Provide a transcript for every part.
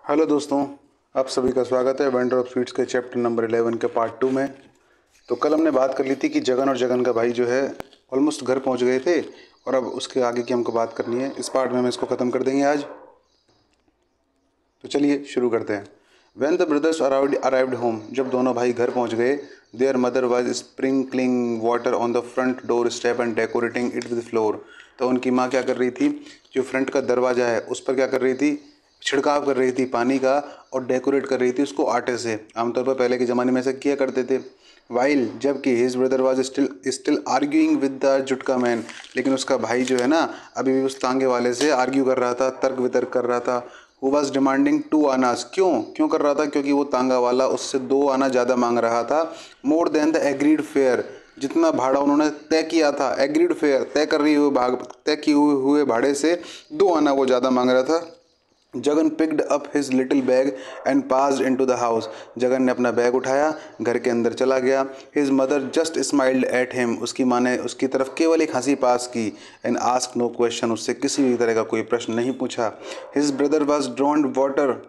Hello दोस्तों, आप सभी का स्वागत है वेंडर ऑफ स्वीट्स के चैप्टर नंबर 11 के पार्ट 2 में। तो कल हमने बात कर ली थी कि जगन और जगन का भाई जो है ऑलमोस्ट घर पहुंच गए थे और अब उसके आगे की हमको बात करनी है। इस पार्ट में हम इसको ख़त्म कर देंगे आज। तो चलिए शुरू करते हैं। When the brothers arrived home, जब दोनों भाई घर पहुंच गए, their mother was sprinkling water on the front door step and decorating it with flour। तो उनकी माँ क्या कर रही थी, जो फ्रंट का दरवाज़ा है उस पर क्या कर रही थी, छिड़काव कर रही थी पानी का और डेकोरेट कर रही थी उसको आटे से। आमतौर पर पहले के ज़माने में ऐसा किया करते थे। वाइल जबकि his brother was still arguing with the jutka man, लेकिन उसका भाई जो है ना अभी भी उस तांगे वाले से आर्ग्यू कर रहा था, तर्क वितर्क कर रहा था। Who was demanding 2 Anas. क्यों कर रहा था? क्योंकि वो तांगा वाला उससे 2 आना ज़्यादा मांग रहा था। More than the agreed fair, जितना भाड़ा उन्होंने तय किया था। एग्रीड फेयर तय किए हुए भाड़े से 2 आना वो ज़्यादा मांग रहा था। Jagan picked up his little bag and passed into the house. Jagan ने अपना बैग उठाया, घर के अंदर चला गया। His mother just smiled at him, उसकी माँ ने उसकी तरफ केवल एक हंसी पास की। एंड आस्क नो क्वेश्चन, उससे किसी भी तरह का कोई प्रश्न नहीं पूछा। His brother was ड्रॉन्ड water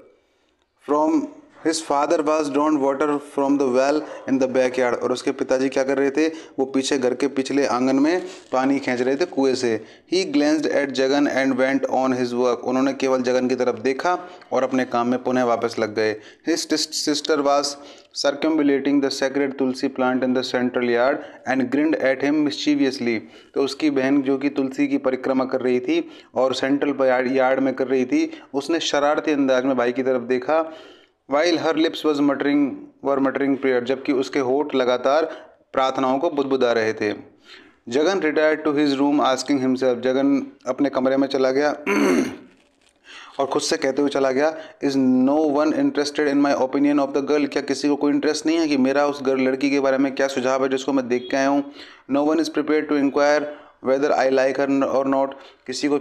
from his father was drawn water from the well in the backyard. और उसके पिताजी क्या कर रहे थे, वो पीछे घर के पिछले आंगन में पानी खींच रहे थे कुएं से। He glanced at Jagan and went on his work. उन्होंने केवल जगन की तरफ देखा और अपने काम में पुनः वापस लग गए। His sister was circumambulating the sacred Tulsi plant in the central yard and grind at him मिस्चीवियसली। तो उसकी बहन जो कि तुलसी की परिक्रमा कर रही थी और सेंट्रल यार्ड में कर रही थी, उसने शरारती अंदाज में भाई की तरफ देखा। While her lips were muttering prayer, जबकि उसके होठ लगातार प्रार्थनाओं को बुदबुदा रहे थे। Jagan retired to his room asking himself. Jagan अपने कमरे में चला गया और खुद से कहते हुए चला गया, is no one interested in my opinion of the girl. क्या किसी को कोई इंटरेस्ट नहीं है कि मेरा उस लड़की के बारे में क्या सुझाव है जिसको मैं देख के आया हूँ। No one is prepare to inquire whether I like her और नॉट। किसी को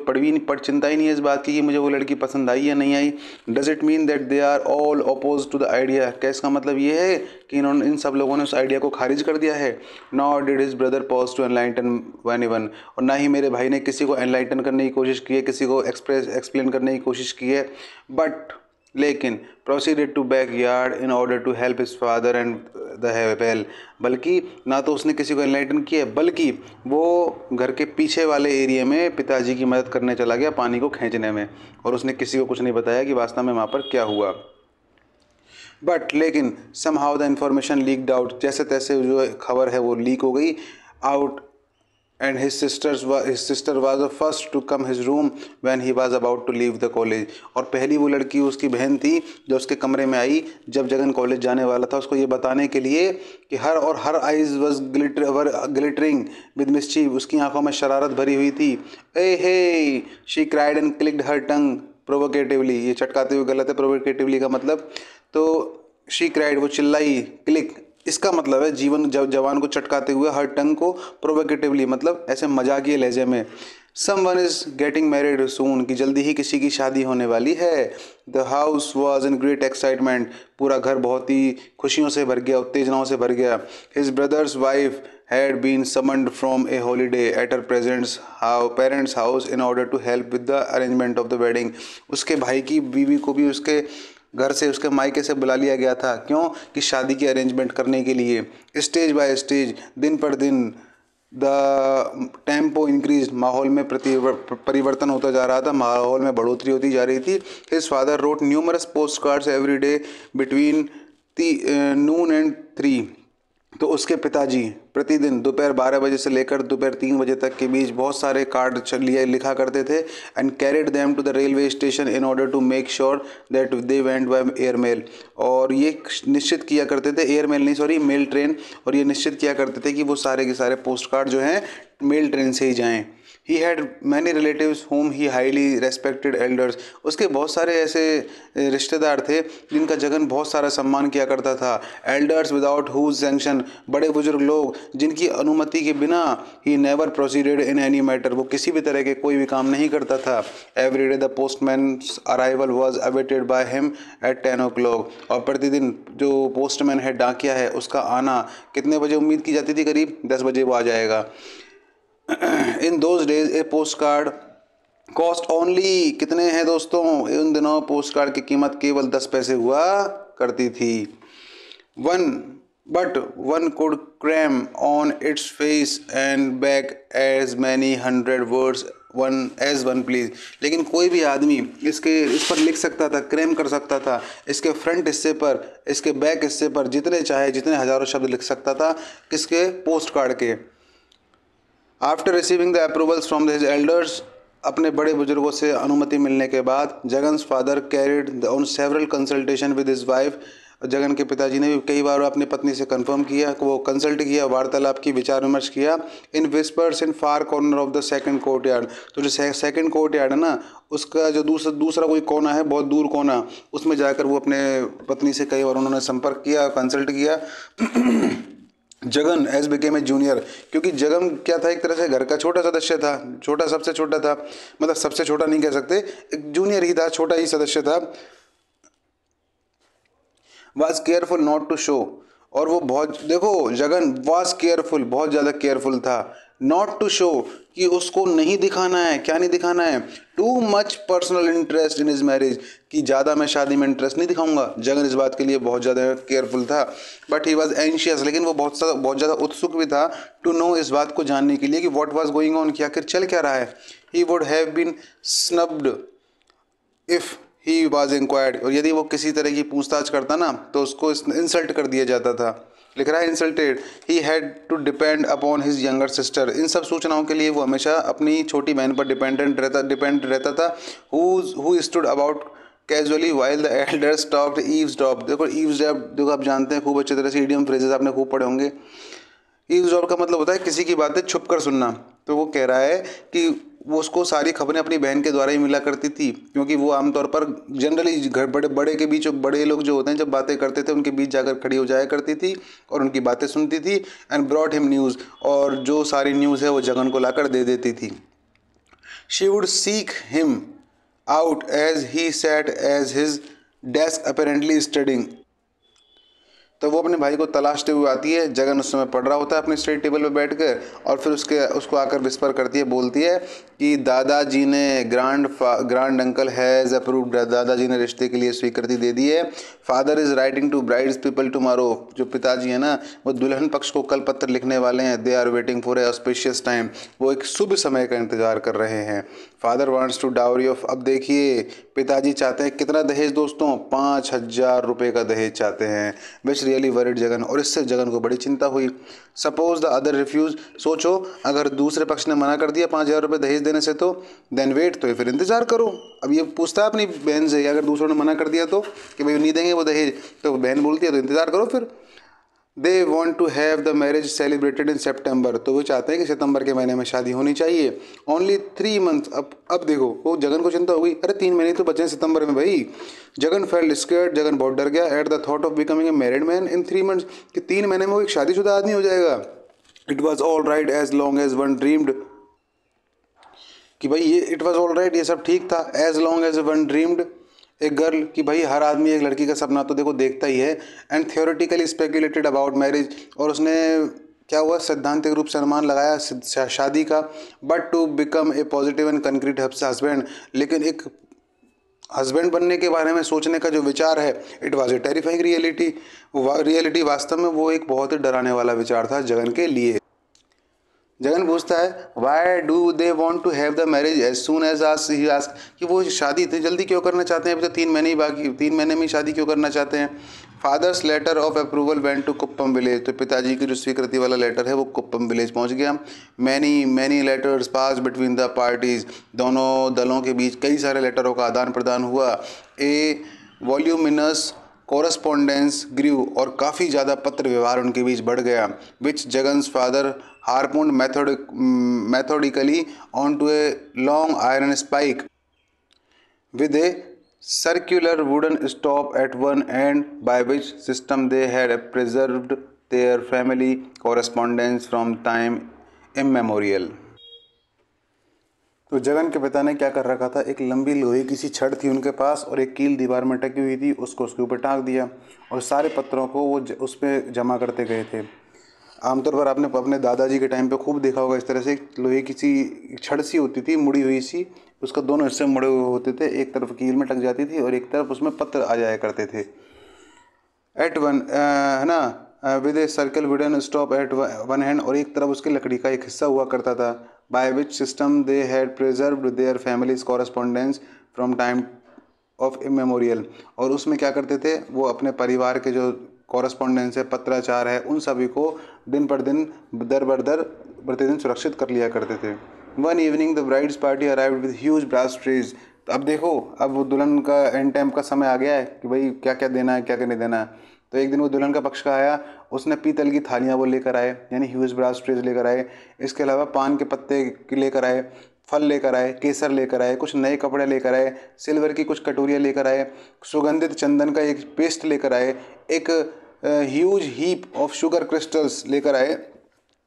चिंता ही नहीं है इस बात की कि मुझे वो लड़की पसंद आई या नहीं आई। Does it mean that they are all oppose to the idea. क्या इसका मतलब ये है कि इन सब लोगों ने उस आइडिया को खारिज कर दिया है। Not did his brother pause to enlighten anyone. और ना ही मेरे भाई ने किसी को एनलाइटन करने की कोशिश की है, किसी को एक्सप्लेन करने की कोशिश की है। बट लेकिन proceeded to back yard in order to help his father and the well. बल्कि ना तो उसने किसी को एनलाइटन किया है, बल्कि वो घर के पीछे वाले एरिया में पिताजी की मदद करने चला गया पानी को खींचने में, और उसने किसी को कुछ नहीं बताया कि वास्तव में वहाँ पर क्या हुआ। बट लेकिन somehow the information leaked out, जैसे तैसे जो खबर है वो लीक हो गई out. And his sister was the first to come his room when he was about to leave the college। और पहली वो लड़की उसकी बहन थी जो उसके कमरे में आई जब जगन कॉलेज जाने वाला था, उसको ये बताने के लिए कि her eyes was glittering with mischief. उसकी आंखों में शरारत भरी हुई थी। ए हे शी क्राइड एंड क्लिक्ड हर टंग प्रोवोकेटिवली। ये चटकाते हुए गलत है, प्रोवोकेटिवली का मतलब। तो शी क्राइड वो चिल्लाई, क्लिक इसका मतलब है जवान को चटकाते हुए, हर टंग को प्रोवोकेटिवली मतलब ऐसे मजाकिया लहजे में। समवन इज गेटिंग मैरिड सून, कि जल्दी ही किसी की शादी होने वाली है। The house was in great excitement, पूरा घर बहुत ही खुशियों से भर गया, उत्तेजनाओं से भर गया। His brother's wife had been summoned from a holiday at her parents' house in order to help with the arrangement of the wedding। उसके भाई की बीवी को भी उसके घर से, उसके मायके से बुला लिया गया था। क्यों? कि शादी की अरेंजमेंट करने के लिए। स्टेज बाय स्टेज, दिन पर दिन, द टेम्पो इंक्रीज, माहौल में परिवर्तन होता जा रहा था, माहौल में बढ़ोतरी होती जा रही थी। His father wrote numerous postcards every day between noon and 3। तो उसके पिताजी प्रतिदिन दोपहर 12 बजे से लेकर दोपहर 3 बजे तक के बीच बहुत सारे कार्ड लिखा करते थे। And carried them to the railway station in order to make sure that they went by air mail. और ये निश्चित किया करते थे, एयर मेल नहीं सॉरी मेल ट्रेन। और ये निश्चित किया करते थे कि वो सारे के सारे पोस्ट कार्ड जो हैं मेल ट्रेन से ही जाएँ। He had many relatives home he highly respected elders. उसके बहुत सारे ऐसे रिश्तेदार थे जिनका जगन बहुत सारा सम्मान किया करता था। एल्डर्स विदाउट हुज सैंक्शन, बड़े बुजुर्ग लोग जिनकी अनुमति के बिना ही never proceeded in any matter, वो किसी भी तरह के कोई भी काम नहीं करता था। Every day the postman's arrival was awaited by him at 10 o'clock। और प्रतिदिन जो पोस्टमैन है, डाकिया है, उसका आना कितने बजे उम्मीद की जाती थी? करीब 10 बजे वो आ जाएगा। In those days, a postcard cost only कितने हैं दोस्तों? उन दिनों पोस्ट कार्ड की कीमत केवल 10 पैसे हुआ करती थी। One could cram on its face and back as many hundred words one please। लेकिन कोई भी आदमी इस पर लिख सकता था, क्रैम कर सकता था, इसके फ्रंट हिस्से पर, इसके बैक हिस्से पर जितने चाहे जितने हजारों शब्द लिख सकता था, किसके? पोस्ट कार्ड के। After receiving the approvals from his elders, अपने बड़े बुजुर्गों से अनुमति मिलने के बाद, Jagan's father carried on several consultation with his wife, Jagan के पिताजी ने भी कई बार अपनी पत्नी से कंफर्म किया, वो कंसल्ट किया, वार्तालाप की, विचार विमर्श किया। In whispers in far corner of the second courtyard, तो जो सेकंड कोर्ट यार्ड है ना, उसका जो दूसरा कोई कोना है, बहुत दूर कोना, उसमें जाकर वो अपने पत्नी से कई बार उन्होंने संपर्क किया, कंसल्ट किया। Jagan as became a junior, क्योंकि जगन क्या था, एक तरह से घर का छोटा सदस्य था, सबसे छोटा था, मतलब सबसे छोटा नहीं कह सकते, एक जूनियर ही था, छोटा ही सदस्य था। Was careful not to show, और वो बहुत, देखो जगन वाज केयरफुल, बहुत ज़्यादा केयरफुल था, नॉट टू शो, कि उसको नहीं दिखाना है, क्या नहीं दिखाना है? Too much personal interest in his marriage, कि ज़्यादा मैं शादी में इंटरेस्ट नहीं दिखाऊंगा। जगन इस बात के लिए बहुत ज़्यादा केयरफुल था। बट ही वॉज एंशियस, लेकिन वो बहुत ज़्यादा उत्सुक भी था टू नो, इस बात को जानने के लिए कि व्हाट वाज गोइंग ऑन, कि आखिर चल क्या रहा है। He would have been snubbed if he was inquired, और यदि वो किसी तरह की पूछताछ करता ना, तो उसको इंसल्ट कर दिया जाता था। लिख रहा है insulted, he had to depend upon his younger sister, इन सब सूचनाओं के लिए वो हमेशा अपनी छोटी बहन पर डिपेंड रहता था। Who stood about casually while the elders talked eavesdrop. देखो ईव्सड्रॉप, देखो आप जानते हैं खूब अच्छे तरह से, इडियम फ्रेजेस आपने खूब पढ़े होंगे। ईव्सड्रॉप का मतलब होता है किसी की बातें छुप कर सुनना। तो वो कह रहा है कि वो उसको सारी खबरें अपनी बहन के द्वारा ही मिला करती थी, क्योंकि वो आमतौर पर जनरली घर बड़े के बीच, बड़े लोग जो होते हैं जब बातें करते थे उनके बीच जाकर खड़ी हो जाया करती थी और उनकी बातें सुनती थी। एंड ब्रॉट हिम न्यूज़, और जो सारी न्यूज़ है वो जगन को लाकर दे देती थी। She would seek him out as he sat as his desk apparently studying, तो वो अपने भाई को तलाशते हुए आती है। जगन उस समय पढ़ रहा होता है अपने स्टडी टेबल पर बैठकर, और फिर उसको आकर विस्पर करती है, बोलती है कि दादाजी ने ग्रांड अंकल हैज़ अप्रूव्ड, दादाजी ने रिश्ते के लिए स्वीकृति दे दी है। Father is writing to bride's people tomorrow, जो पिताजी है ना, वो दुल्हन पक्ष को कल पत्र लिखने वाले हैं। They are waiting for a auspicious time, वो एक शुभ समय का इंतजार कर रहे हैं। Father wants to dowry off, अब देखिए पिताजी चाहते हैं कितना दहेज दोस्तों? 5,000 रुपये का दहेज चाहते हैं। विच रियली वरिड जगन, और इससे जगन को बड़ी चिंता हुई। सपोज द अदर रिफ्यूज, सोचो अगर दूसरे पक्ष ने मना कर दिया 5,000 रुपये दहेज देने से, तो देन वेट, तो फिर इंतजार करो। अब ये पूछता है अपनी बहन से, अगर दूसरों ने मना कर दिया तो, कि भाई नहीं देंगे वो दहेज, तो बहन बोलती है तो इंतजार करो फिर। They want to have the marriage celebrated in September, तो वो चाहते हैं कि सितंबर के महीने में शादी होनी चाहिए। ओनली 3 मंथ्स, अब देखो वो जगन को चिंता हो गई, अरे 3 महीने तो बचे हैं सितंबर में भाई। जगन फेल्ट स्कैर्ड, जगन बहुत डर गया at the thought of becoming a married man in 3 months, कि 3 महीने में वो एक शादीशुदा आदमी हो जाएगा। It was all right as long as one dreamed, कि भाई ये इट वॉज ऑल राइट, ये सब ठीक था, as long as one dreamed एक गर्ल, कि भाई हर आदमी एक लड़की का सपना तो देखो देखता ही है। And theoretically speculated about marriage, और उसने क्या हुआ, सैद्धांतिक रूप से अनुमान लगाया शादी का। But to become a positive and concrete husband, लेकिन एक हस्बैंड बनने के बारे में सोचने का जो विचार है, it was a terrifying reality, reality वास्तव में वो एक बहुत ही डराने वाला विचार था जगन के लिए। जगन पूछता है why do they want to have the marriage as soon as he ask, कि वो शादी इतनी जल्दी क्यों करना चाहते हैं, अभी तो 3 महीने ही बाकी, 3 महीने में ही शादी क्यों करना चाहते हैं। Father's letter of approval went to Kuppam village, तो पिताजी की जो स्वीकृति वाला लेटर है वो कुप्पम विलेज पहुंच गया। Many letters pass between the parties, दोनों दलों के बीच कई सारे लेटरों का आदान प्रदान हुआ। ए वॉल्यूमिनस कोरस्पोंडेंस ग्रू, और काफ़ी ज़्यादा पत्र व्यवहार उनके बीच बढ़ गया। विच जगन्स father harpooned methodically onto a long iron spike with a circular wooden stop at one end, by which system they had preserved their family correspondence from time immemorial। तो जगन के पिता ने क्या कर रखा था, एक लंबी लोहे की सी छड़ थी उनके पास, और एक कील दीवार में टकी हुई थी, उसको उसके ऊपर टांग दिया, और सारे पत्रों को वो उस पर जमा करते गए थे। आमतौर पर आपने अपने दादाजी के टाइम पे खूब देखा होगा, इस तरह से लोहे की सी छड़ सी होती थी, मुड़ी हुई सी, उसका दोनों हिस्से मुड़े हुए होते थे, एक तरफ कील में टक जाती थी और एक तरफ उसमें पत्र आ जाया करते थे। एट वन है ना, with a circle wooden stop at one hand, और एक तरफ उसकी लकड़ी का एक हिस्सा हुआ करता था। By which system they had preserved their families correspondence from time of immemorial, और उसमें क्या करते थे वो अपने परिवार के जो कॉरेस्पॉन्डेंस है, पत्राचार है, उन सभी को दिन पर दिन दर बदर प्रतिदिन सुरक्षित कर लिया करते थे। One evening the bride's party arrived with huge brass trays. तो अब देखो, अब वो दुल्हन का एंड टाइम का समय आ गया है कि भाई क्या क्या देना है, क्या क्या नहीं देना है। तो एक दिन वो दुल्हन का पक्ष का आया, उसने पीतल की थालियाँ वो लेकर आए, यानी ह्यूज ब्रास ट्रेज लेकर आए। इसके अलावा पान के पत्ते लेकर आए, फल लेकर आए, केसर लेकर आए, कुछ नए कपड़े लेकर आए, सिल्वर की कुछ कटोरियाँ लेकर आए, सुगंधित चंदन का एक पेस्ट लेकर आए, एक huge heap of sugar crystals लेकर आए,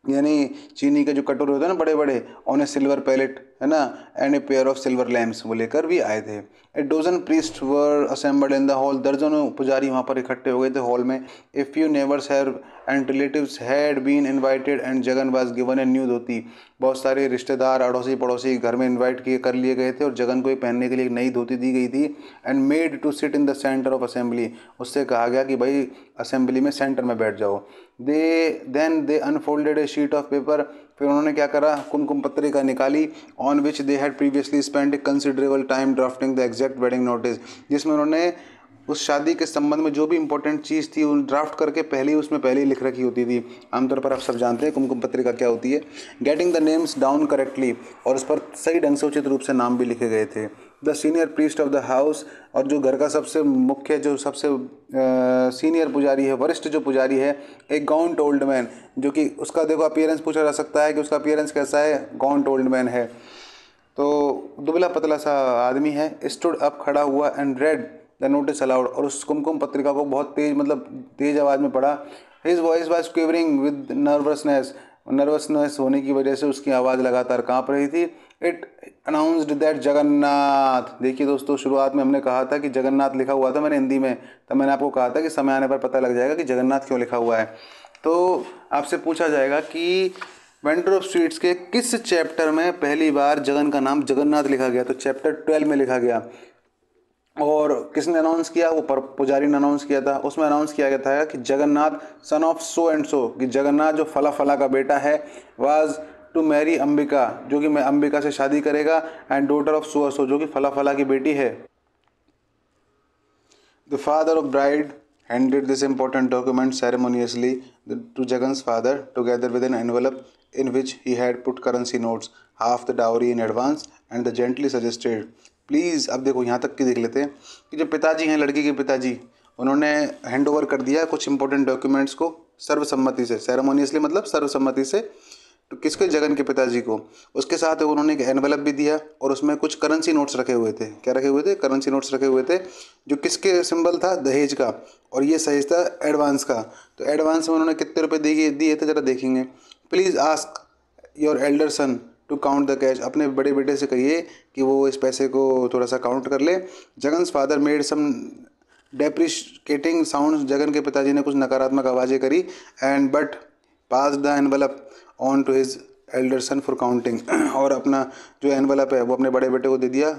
यानी चीनी के जो कटोरे होते हैं ना बड़े बड़े, ऑन ए सिल्वर पैलेट, है ना, and a pair of silver lamps, वो लेकर भी आए थे। A dozen priest were assembled in the hall, दर्जनों पुजारी वहाँ पर इकट्ठे हो गए थे हॉल में। A few neighbours have and relatives had been invited and Jagan was given a new dhoti. बहुत सारे रिश्तेदार, अड़ोसी पड़ोसी घर में इन्वाइट किए कर लिए गए थे और जगन को ये पहनने के लिए एक नई धोती दी गई थी। And made to sit in the centre of assembly, उससे कहा गया कि भाई असेंबली में सेंटर में बैठ जाओ। They unfolded a sheet of paper, फिर उन्होंने क्या करा, कुमकुम पत्रिका निकाली, on which they had previously spend a considerable time drafting the exact wedding notice, जिसमें उन्होंने उस शादी के संबंध में जो भी इंपॉर्टेंट चीज़ थी उन ड्राफ्ट करके पहले ही उसमें पहले ही लिख रखी होती थी। आमतौर पर आप सब जानते हैं कुमकुम पत्रिका क्या होती है। Getting the names down correctly, और उस पर सही ढंग से उचित रूप से नाम भी लिखे गए थे। The senior priest of the house, और जो घर का सबसे मुख्य, जो सबसे सीनियर पुजारी है, वरिष्ठ जो पुजारी है, एक गाउंट ओल्ड मैन, जो कि उसका देखो अपीयरेंस पूछा जा सकता है कि उसका अपीयरेंस कैसा है, गाउंट ओल्ड मैन है, तो दुबला पतला सा आदमी है। स्टूड अप, खड़ा हुआ, and read the notice allowed, और उस कुमकुम पत्रिका को बहुत तेज, मतलब तेज आवाज़ में पढ़ा। His voice was quivering with nervousness होने की वजह से उसकी आवाज़ लगातार कांप रही थी। इट अनाउंस्ड दैट जगन्नाथ, देखिए दोस्तों, शुरुआत में हमने कहा था कि जगन्नाथ लिखा हुआ था मैंने हिंदी में, तब मैंने आपको कहा था कि समय आने पर पता लग जाएगा कि जगन्नाथ क्यों लिखा हुआ है। तो आपसे पूछा जाएगा कि वेंडर ऑफ स्वीट्स के किस चैप्टर में पहली बार जगन का नाम जगन्नाथ लिखा गया, तो चैप्टर 12 में लिखा गया। और किसने अनाउंस किया, वो पुजारी ने अनाउंस किया था। उसमें अनाउंस किया गया था कि Jagannath son of so and so, कि जगन्नाथ जो फला फला का बेटा है, वाज टू मैरी अंबिका, जो कि मैं अंबिका से शादी करेगा, एंड डॉटर ऑफ सो सो, जो कि फला फला की बेटी है। The father of bride handed this important document ceremoniously to Jagan's father, together with an envelope in which he had put currency notes, half the dowry in advance, and the gently suggested, please. अब देखो यहाँ तक की देख लेते हैं कि जो पिताजी हैं, लड़की के पिताजी, उन्होंने हैंड ओवर कर दिया कुछ इंपॉर्टेंट डॉक्यूमेंट्स को सर्वसम्मति से, सेरेमोनियसली मतलब सर्वसम्मति से, तो किसके, जगन के पिताजी को। उसके साथ उन्होंने एक एनवेलप भी दिया और उसमें कुछ करेंसी नोट्स रखे हुए थे। क्या रखे हुए थे? करेंसी नोट्स रखे हुए थे, जो किसके सिंबल था, दहेज का, और ये सहेज था एडवांस का। तो एडवांस में उन्होंने कितने रुपए दिए थे जरा देखेंगे। Please ask your elder son to count the cash, अपने बड़े बेटे से कहिए कि वो इस पैसे को थोड़ा सा काउंट कर ले। Jagan's father made some depreciating sound, Jagan के पिताजी ने कुछ नकारात्मक आवाज़ें करी, and but pass the envelope on to his elder son for counting, और अपना जो एनवलप है वो अपने बड़े बेटे को दे दिया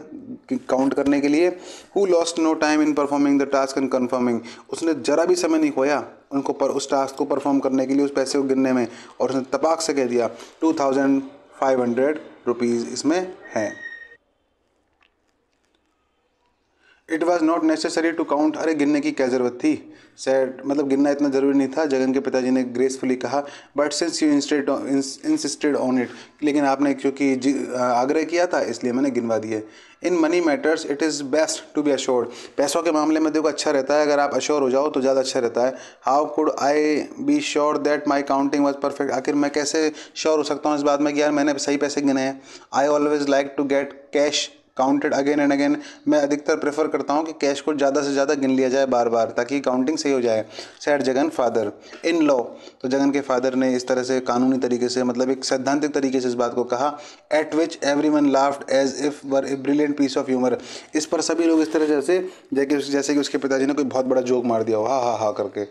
काउंट करने के लिए। Who lost no time in performing the task and confirming, उसने जरा भी समय नहीं खोया उनको उस टास्क को परफॉर्म करने के लिए, उस पैसे को गिनने में, और उसने तपाक से कह दिया 2500 रुपीज़ इसमें है। It was not necessary to count, अरे गिनने की क्या ज़रूरत थी, सैड मतलब गिनना इतना ज़रूरी नहीं था, जगन के पिताजी ने ग्रेसफुली कहा। But since you insisted on it, लेकिन आपने क्योंकि आग्रह किया था इसलिए मैंने गिनवा दिए। In money matters it is best to be assured, पैसों के मामले में देखो अच्छा रहता है अगर आप अश्योर हो जाओ तो ज़्यादा अच्छा रहता है। How could I be sure that my counting was perfect, आखिर मैं कैसे श्योर हो सकता हूँ इस बात में कि यार मैंने सही पैसे गिने हैं। I always like to get cash counted again and again, मैं अधिकतर प्रेफर करता हूँ कि कैश को ज़्यादा से ज़्यादा गिन लिया जाए बार बार, ताकि काउंटिंग सही हो जाए। Sad Jagan father in law, तो जगन के फादर ने इस तरह से कानूनी तरीके से, मतलब एक सैद्धांतिक तरीके से इस बात को कहा। At which everyone laughed as if were a brilliant piece of humour, इस पर सभी लोग इस तरह से जैसे कि उसके पिताजी ने कोई बहुत बड़ा जोक मार दिया हो, हा हा करके।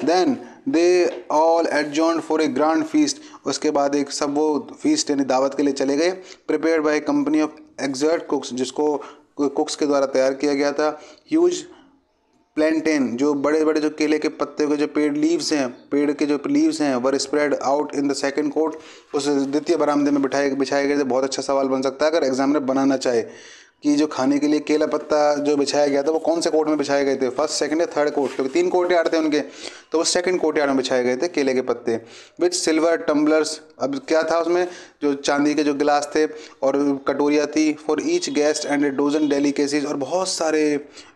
Then they all adjourned for a grand feast, उसके बाद एक सब वो फीस्ट यानी दावत के लिए चले गए। Prepared by company of exert कुक्स, जिसको कुक्स के द्वारा तैयार किया गया था। ह्यूज प्लेंटेन, जो बड़े बड़े जो केले के पत्ते के जो पेड़ के जो लीव्स हैं were spread out in the second coat, उस द्वितीय बरामदे में बिछाए गए थे। बहुत अच्छा सवाल बन सकता है अगर एग्जामिनर बनाना चाहे कि जो खाने के लिए केला पत्ता जो बिछाया गया था वो कौन से कोट में बिछाए गए थे, फर्स्ट, सेकंड या थर्ड कोट, क्योंकि 3 कोर्टयार्ड थे उनके, तो वो सेकंड कोर्टयार्ड में बिछाए गए थे केले के पत्ते। विथ सिल्वर टम्बलर्स, अब क्या था उसमें, जो चांदी के जो गिलास थे और कटोरियाँ थी, for each guest and A dozen delicacies, और बहुत सारे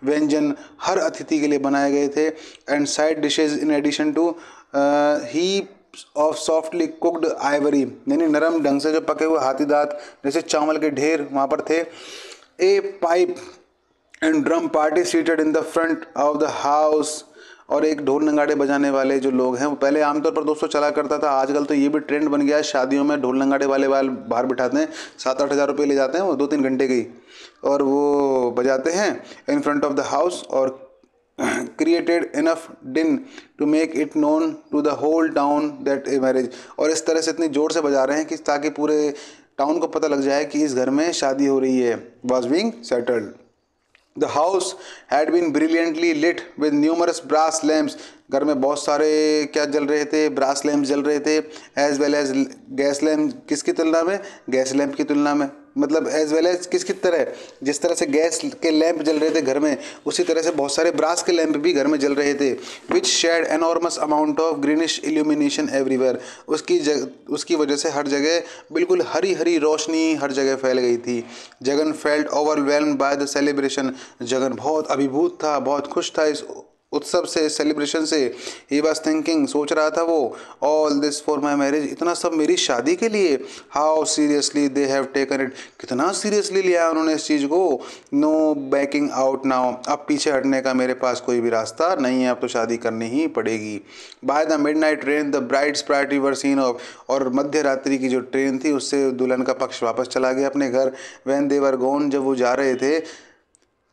व्यंजन हर अतिथि के लिए बनाए गए थे। And side dishes in addition to he of softly cooked ivory, यानी नरम ढंग से जो पके हुए हाथी दांत जैसे चावल के ढेर वहाँ पर थे। A pipe and drum party seated in the front of the house, और एक ढोल नगाड़े बजाने वाले जो लोग हैं, वो पहले आमतौर पर दोस्तों चला करता था, आजकल तो ये भी ट्रेंड बन गया है, शादियों में ढोल नगाड़े वाले बाहर बिठाते हैं, 7-8 हज़ार रुपये ले जाते हैं वो 2-3 घंटे की, और वो बजाते हैं in front of the house, और created enough din to make it known to the whole town that a marriage, और इस तरह से इतनी जोर से बजा रहे हैं कि ताकि पूरे टाउन को पता लग जाए कि इस घर में शादी हो रही है। Was being settled. The house had been brilliantly lit with numerous brass lamps, घर में बहुत सारे क्या जल रहे थे, ब्रास लैम्प जल रहे थे, as well as gas lamp, किसकी तुलना में, गैस लैम्प की तुलना में, मतलब एज वेल एज किसकी तरह, जिस तरह से गैस के लैंप जल रहे थे घर में, उसी तरह से बहुत सारे ब्रास के लैंप भी घर में जल रहे थे। Which shed enormous amount of greenish illumination everywhere, उसकी वजह से हर जगह बिल्कुल हरी हरी रोशनी हर जगह फैल गई थी। Jagan felt overwhelmed by the celebration, Jagan बहुत अभिभूत था, बहुत खुश था इस उत्सव से, सेलिब्रेशन से। ही वॉज थिंकिंग, सोच रहा था वो, all this for my marriage, इतना सब मेरी शादी के लिए। How seriously they have taken it, कितना सीरियसली लिया उन्होंने इस चीज़ को। नो बैकिंग आउट नाउ, अब पीछे हटने का मेरे पास कोई भी रास्ता नहीं है, अब तो शादी करनी ही पड़ेगी। By the midnight train the bride's party were seen of, और मध्य रात्रि की जो ट्रेन थी उससे दुल्हन का पक्ष वापस चला गया अपने घर। व्हेन दे वर गोन, जब वो जा रहे थे,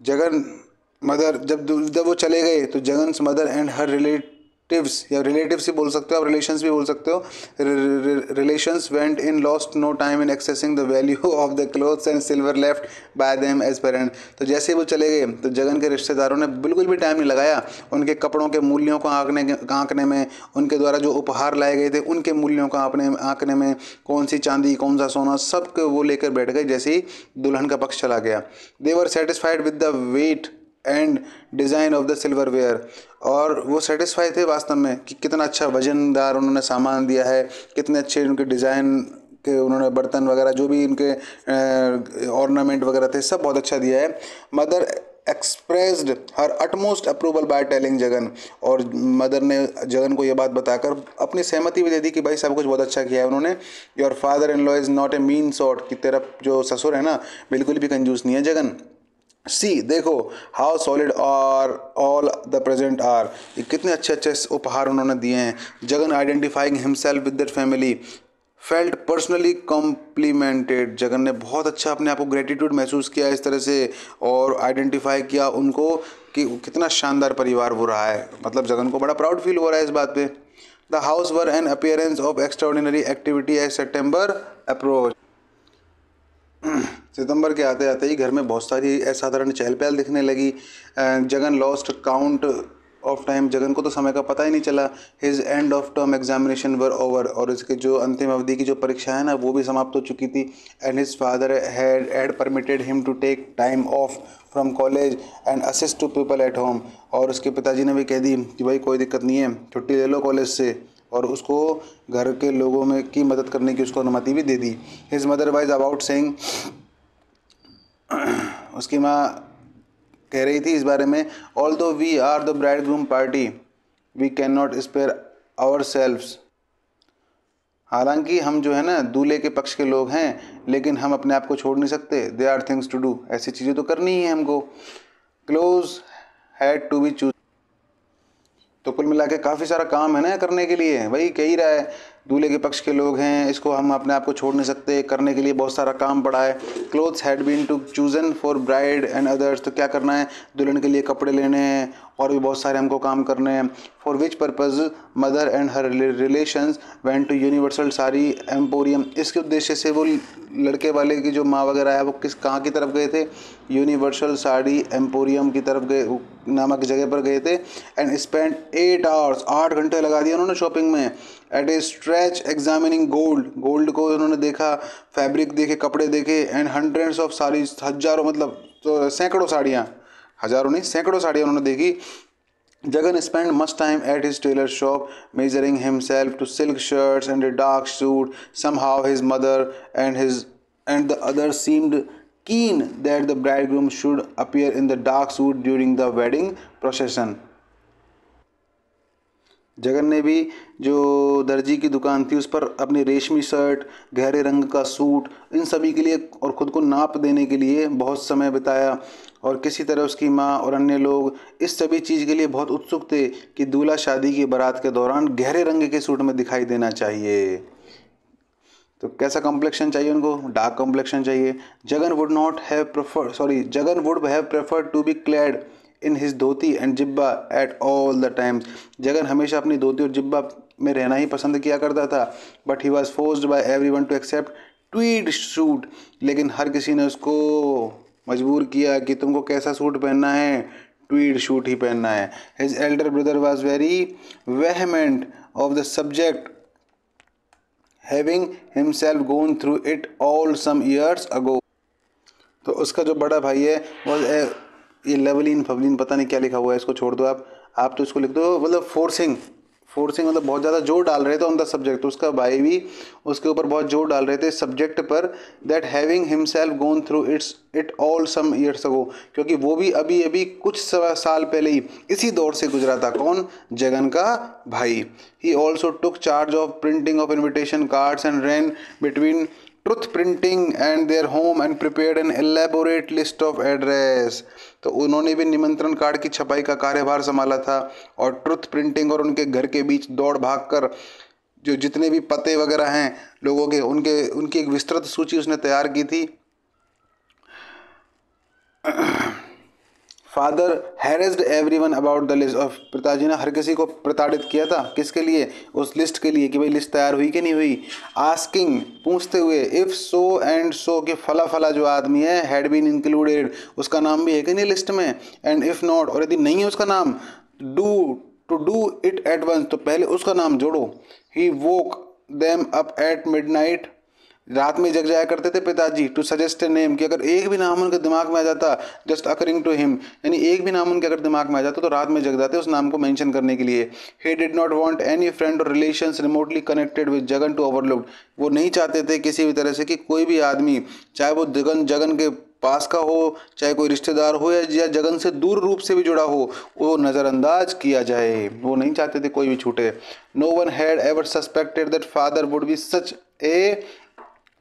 जगन मदर, जब वो चले गए तो Jagan's mother and her relatives, या रिलेटिव्स ही बोल सकते हो, आप रिलेशंस भी बोल सकते हो, relations went in lost no time in assessing the value of the clothes and silver left by them as parent, तो जैसे वो चले गए तो जगन के रिश्तेदारों ने बिल्कुल भी टाइम नहीं लगाया उनके कपड़ों के मूल्यों को आंकने में, उनके द्वारा जो उपहार लाए गए थे उनके मूल्यों को आंकने में, कौन सी चांदी कौन सा सोना सब वो लेकर बैठ गए जैसे ही दुल्हन का पक्ष चला गया। They were satisfied with the weight and design of the silverware, और वो सेटिस्फाई थे वास्तव में कि कितना अच्छा वजनदार उन्होंने सामान दिया है, कितने अच्छे उनके डिज़ाइन के उन्होंने बर्तन वगैरह जो भी उनके ऑर्नामेंट वगैरह थे सब बहुत अच्छा दिया है। Mother expressed her utmost approval by telling Jagan, और मदर ने जगन को ये बात बताकर अपनी सहमति भी दे दी कि भाई सब कुछ बहुत अच्छा किया है उन्होंने। Your father in law is not a mean sort, कि तेरा जो ससुर है ना बिल्कुल भी कंजूस नहीं है जगन। सी देखो, how solid are all the present are, ये कितने अच्छे अच्छे उपहार उन्होंने दिए हैं। Jagan identifying himself with that family felt personally complimented, Jagan ने बहुत अच्छा अपने आप को ग्रेटिट्यूड महसूस किया इस तरह से, और आइडेंटिफाई किया उनको कि कितना शानदार परिवार वो रहा है, मतलब जगन को बड़ा प्राउड फील हो रहा है इस बात पे। The house were an appearance of extraordinary activity as September approach, सितंबर के आते आते ही घर में बहुत सारी असाधारण चहल पहल दिखने लगी। Jagan lost count of time, Jagan को तो समय का पता ही नहीं चला। His end of term examination were over, और इसके जो अंतिम अवधि की जो परीक्षा है ना वो भी समाप्त हो चुकी थी। And his father had permitted him to take time off from college and assist to people at home, और उसके पिताजी ने भी कह दी कि भाई कोई दिक्कत नहीं है, छुट्टी ले लो कॉलेज से, और उसको घर के लोगों में की मदद करने की उसको अनुमति भी दे दी। His mother was about saying, उसकी माँ कह रही थी इस बारे में, although we are the bridegroom party we can not spare ourselves, हालांकि हम जो है ना दूल्हे के पक्ष के लोग हैं लेकिन हम अपने आप को छोड़ नहीं सकते। They are things to do, ऐसी चीज़ें तो करनी ही है हमको। Clothes had to be choose, तो कुल मिला के काफ़ी सारा काम है ना करने के लिए, वही कह ही रहा है। दूल्हे के पक्ष के लोग हैं, इसको हम अपने आप को छोड़ नहीं सकते, करने के लिए बहुत सारा काम पड़ा है। Clothes had been to chosen for bride and others, तो क्या करना है, दुल्हन के लिए कपड़े लेने हैं और भी बहुत सारे हमको काम करने हैं। For which purpose mother and her relations went to Universal Sari Emporium, इसके उद्देश्य से वो लड़के वाले की जो माँ वगैरह है वो कहाँ की तरफ गए थे, यूनिवर्सल साड़ी एम्पोरियम की तरफ गए नामक जगह पर गए थे। एंड स्पेंड 8 आवर्स, 8 घंटे लगा दिए उन्होंने शॉपिंग में। एट ए स्ट्रेच एग्जामिनिंग गोल्ड को उन्होंने देखा, फैब्रिक देखे, कपड़े देखे। एंड हंड्रेड्स ऑफ साड़ीज, हजारों मतलब तो सैकड़ों साड़ियाँ, हजारों नहीं सैकड़ों साड़ियाँ उन्होंने देखी। Jagan spent much time at his tailor shop, measuring himself to silk shirts and a dark suit. Somehow his mother and the others seemed keen that the bridegroom should appear in the dark suit during the wedding procession. Jagan ने भी जो दर्जी की दुकान थी उस पर अपनी रेशमी शर्ट, गहरे रंग का सूट, इन सभी के लिए और ख़ुद को नाप देने के लिए बहुत समय बिताया। और किसी तरह उसकी माँ और अन्य लोग इस सभी चीज़ के लिए बहुत उत्सुक थे कि दूल्हा शादी की बारात के दौरान गहरे रंग के सूट में दिखाई देना चाहिए। तो कैसा कॉम्प्लेक्शन चाहिए उनको, डार्क कॉम्प्लेक्शन चाहिए। Jagan would have preferred to be clad in his dhoti and jibba at all the times, Jagan हमेशा अपनी धोती और जिब्बा में रहना ही पसंद किया करता था। But he was forced by everyone to accept tweed suit, लेकिन हर किसी ने उसको मजबूर किया कि तुमको कैसा सूट पहनना है, ट्वीड सूट ही पहनना है। His elder brother was very vehement of the subject, having himself gone through it all some years ago। तो उसका जो बड़ा भाई है वो ये लेवलिन फवलिन पता नहीं क्या लिखा हुआ है, इसको छोड़ दो आप तो इसको लिख दो, मतलब फोर्सिंग मतलब बहुत ज़्यादा जोर डाल रहे थे ऑन द सब्जेक्ट। तो उसका भाई भी उसके ऊपर बहुत जोर डाल रहे थे सब्जेक्ट पर, that having himself gone through it all some years ago, क्योंकि वो भी अभी कुछ साल पहले ही इसी दौर से गुजरा था। कौन, जगन का भाई। He also took charge of printing of invitation cards and ran between truth printing and their home and prepared N elaborate list of address. तो उन्होंने भी निमंत्रण कार्ड की छपाई का कार्यभार संभाला था और ट्रुथ प्रिंटिंग और उनके घर के बीच दौड़ भाग कर जो जितने भी पते वगैरह हैं लोगों के उनकी एक विस्तृत सूची उसने तैयार की थी। Father harassed everyone about the list of, पिताजी ने हर किसी को प्रताड़ित किया था, किसके लिए, उस लिस्ट के लिए कि भाई लिस्ट तैयार हुई कि नहीं हुई। आस्किंग, पूछते हुए, इफ़ सो एंड सो कि फला फला जो आदमी है हैड बीन इंक्लूडेड, उसका नाम भी है कि नहीं लिस्ट में। एंड इफ़ नॉट, और यदि नहीं है उसका नाम, to do it at once, तो पहले उसका नाम जोड़ो। He woke them up at midnight, रात में जग जाया करते थे पिताजी, टू सजेस्ट ए नेम, कि अगर एक भी नाम उनके दिमाग में आ जाता, जस्ट अकरिंग टू हिम, यानी एक भी नाम उनके अगर दिमाग में आ जाता तो रात में जग जाते उस नाम को मेंशन करने के लिए। He did not want any friend or relations remotely connected with Jagan to overlooked, वो नहीं चाहते थे किसी भी तरह से कि कोई भी आदमी, चाहे वो जगन के पास का हो, चाहे कोई रिश्तेदार हो या जगन से दूर रूप से भी जुड़ा हो, वो नज़रअंदाज किया जाए, वो नहीं चाहते थे कोई भी छूटे। No one had ever suspected that father would be such a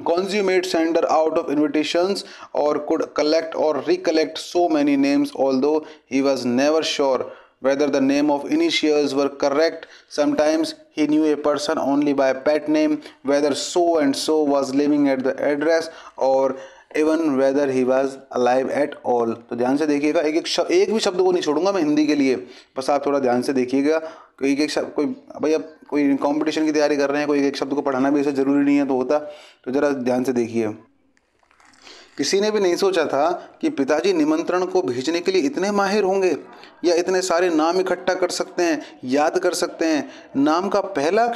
consummate sender out of invitations or could collect or recollect so many names, although he was never sure whether the name of initials were correct. Sometimes he knew a person only by pet name, whether so and so was living at the address or even whether he was alive at all। तो ध्यान से देखिएगा, एक भी शब्द को नहीं छोड़ूंगा मैं हिंदी के लिए, बस आप थोड़ा ध्यान से देखिएगा। कोई एक शब्द, कोई भाई अब कोई कंपटीशन की तैयारी कर रहे हैं, कोई एक शब्द को पढ़ाना भी ऐसा ज़रूरी नहीं है तो होता, तो ज़रा ध्यान से देखिए। किसी ने भी नहीं सोचा था कि पिताजी निमंत्रण को भेजने के लिए इतने माहिर होंगे या इतने सारे नाम इकट्ठा कर सकते हैं, याद कर सकते हैं। नाम का पहला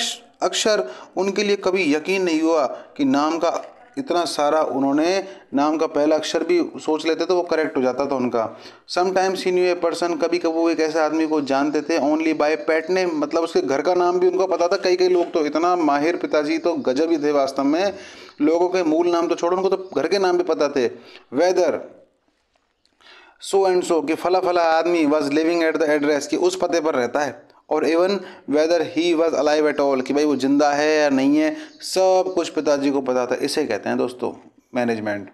अक्षर उनके लिए कभी यकीन नहीं हुआ कि नाम का इतना सारा, उन्होंने नाम का पहला अक्षर भी सोच लेते तो वो करेक्ट हो जाता था उनका। Sometimes he new a person, कभी कभी वो एक ऐसे आदमी को जानते थे ओनली बाय पेट नेम, मतलब उसके घर का नाम भी उनको पता था। कई लोग तो इतना माहिर, पिताजी तो गजब ही थे वास्तव में, लोगों के मूल नाम तो छोड़ो, उनको तो घर के नाम भी पता थे। वेदर सो एंड सो कि फला फला आदमी was living at the address, कि उस पते पर रहता है, और even weather he was alive at all, कि भाई वो जिंदा है या नहीं है, सब कुछ पिताजी को पता था। इसे कहते हैं दोस्तों management.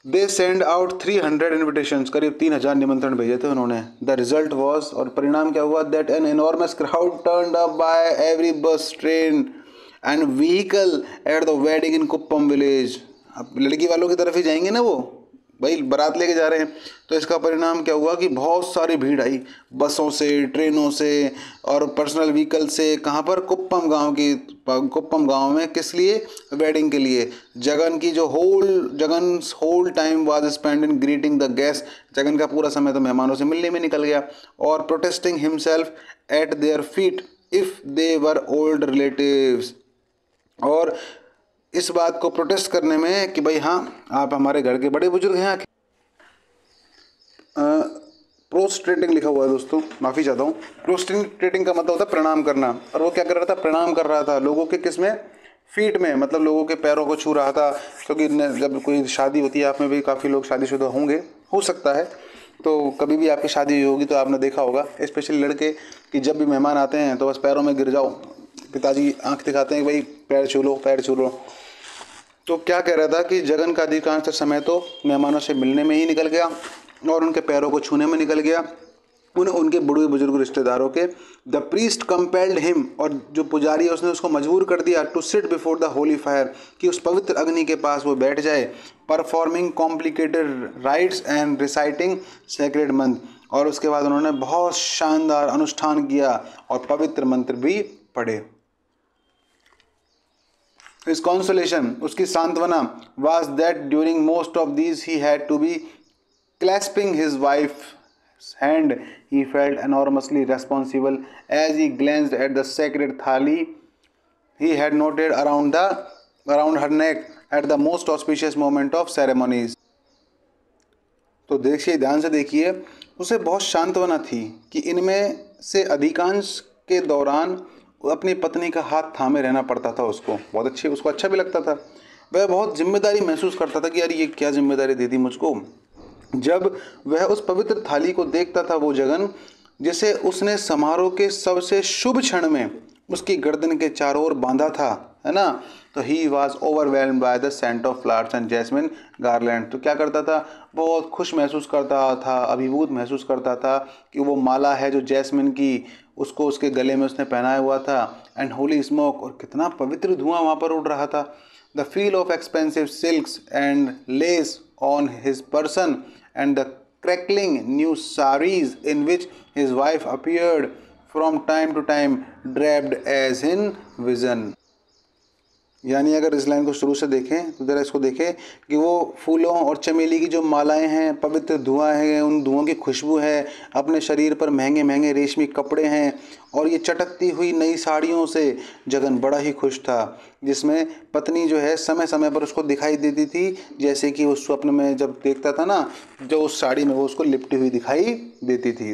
They send out 300 invitations, करीब 3000 निमंत्रण भेजे थे उन्होंने। द रिजल्ट वॉज, और परिणाम क्या हुआ, that an enormous crowd turned up by every bus, train and vehicle at the wedding in Kuppam village. अब लड़की वालों की तरफ ही जाएंगे ना वो, भाई बारात लेके जा रहे हैं, तो इसका परिणाम क्या हुआ कि बहुत सारी भीड़ आई बसों से, ट्रेनों से और पर्सनल व्हीकल से। कहाँ पर, कुप्पम गांव में, किस लिए, वेडिंग के लिए। Jagan whole time was spend in greeting the guest, Jagan का पूरा समय तो मेहमानों से मिलने में निकल गया, और protesting himself at their feet if they were old relatives, और इस बात को प्रोटेस्ट करने में कि भाई हाँ आप हमारे घर के बड़े बुजुर्ग हैं। प्रोस्ट्रेटिंग लिखा हुआ है दोस्तों, माफ़ी चाहता हूँ। प्रोस्ट्रेटिंग का मतलब होता है प्रणाम करना, और वो क्या कर रहा था, प्रणाम कर रहा था लोगों के, किस में, फीट में, मतलब लोगों के पैरों को छू रहा था। क्योंकि जब कोई शादी होती है, आप में भी काफ़ी लोग शादीशुदा होंगे, हो सकता है, तो कभी भी आपकी शादी हुई होगी तो आपने देखा होगा, स्पेशली लड़के, कि जब भी मेहमान आते हैं तो बस पैरों में गिर जाओ, पिताजी आंख दिखाते हैं कि भाई पैर छू लो, पैर छू लो। तो क्या कह रहा था कि जगन का अधिकांश समय तो मेहमानों से मिलने में ही निकल गया और उनके पैरों को छूने में निकल गया, उनके बड़े बुजुर्ग रिश्तेदारों के। द प्रीस्ट कंपेल्ड हिम, और जो पुजारी है उसने उसको मजबूर कर दिया, to sit before the holy fire, कि उस पवित्र अग्नि के पास वो बैठ जाए, performing complicated rites and reciting sacred mantra, और उसके बाद उन्होंने बहुत शानदार अनुष्ठान किया और पवित्र मंत्र भी पढ़े। His consolation, उसकी सांत्वना, was that during most of these he had to be clasping his wife's hand. He felt enormously responsible as he glanced at the sacred thali he had noted around her neck at the most auspicious moment of ceremonies. तो देखिए, ध्यान से देखिए, उसे बहुत सांत्वना थी कि इनमें से अधिकांश के दौरान अपनी पत्नी का हाथ थामे रहना पड़ता था उसको, बहुत अच्छे, उसको अच्छा भी लगता था। वह बहुत जिम्मेदारी महसूस करता था कि यार ये क्या जिम्मेदारी दे दी मुझको। जब वह उस पवित्र थाली को देखता था, वो जगन जिसे उसने समारोह के सबसे शुभ क्षण में उसकी गर्दन के चारों ओर बांधा था, है ना, तो he was overwhelmed by the scent of flowers and jasmine garland. तो क्या करता था, बहुत खुश महसूस करता था, अभिभूत महसूस करता था कि वो माला है जो जैस्मिन की, उसको उसके गले में उसने पहनाया हुआ था, एंड होली स्मोक, और कितना पवित्र धुआं वहाँ पर उड़ रहा था। The feel of expensive silks and less on his person and the crackling new saris in which his wife appeared from time to time, draped as in vision। यानी अगर इस लाइन को शुरू से देखें तो ज़रा इसको देखें कि वो फूलों और चमेली की जो मालाएं हैं, पवित्र धुआं है, उन धुओं की खुशबू है, अपने शरीर पर महंगे महंगे रेशमी कपड़े हैं, और ये चटकती हुई नई साड़ियों से जगन बड़ा ही खुश था, जिसमें पत्नी जो है समय समय पर उसको दिखाई देती थी, जैसे कि उस स्वप्न में जब देखता था ना, जो उस साड़ी में वो उसको लिपटी हुई दिखाई देती थी।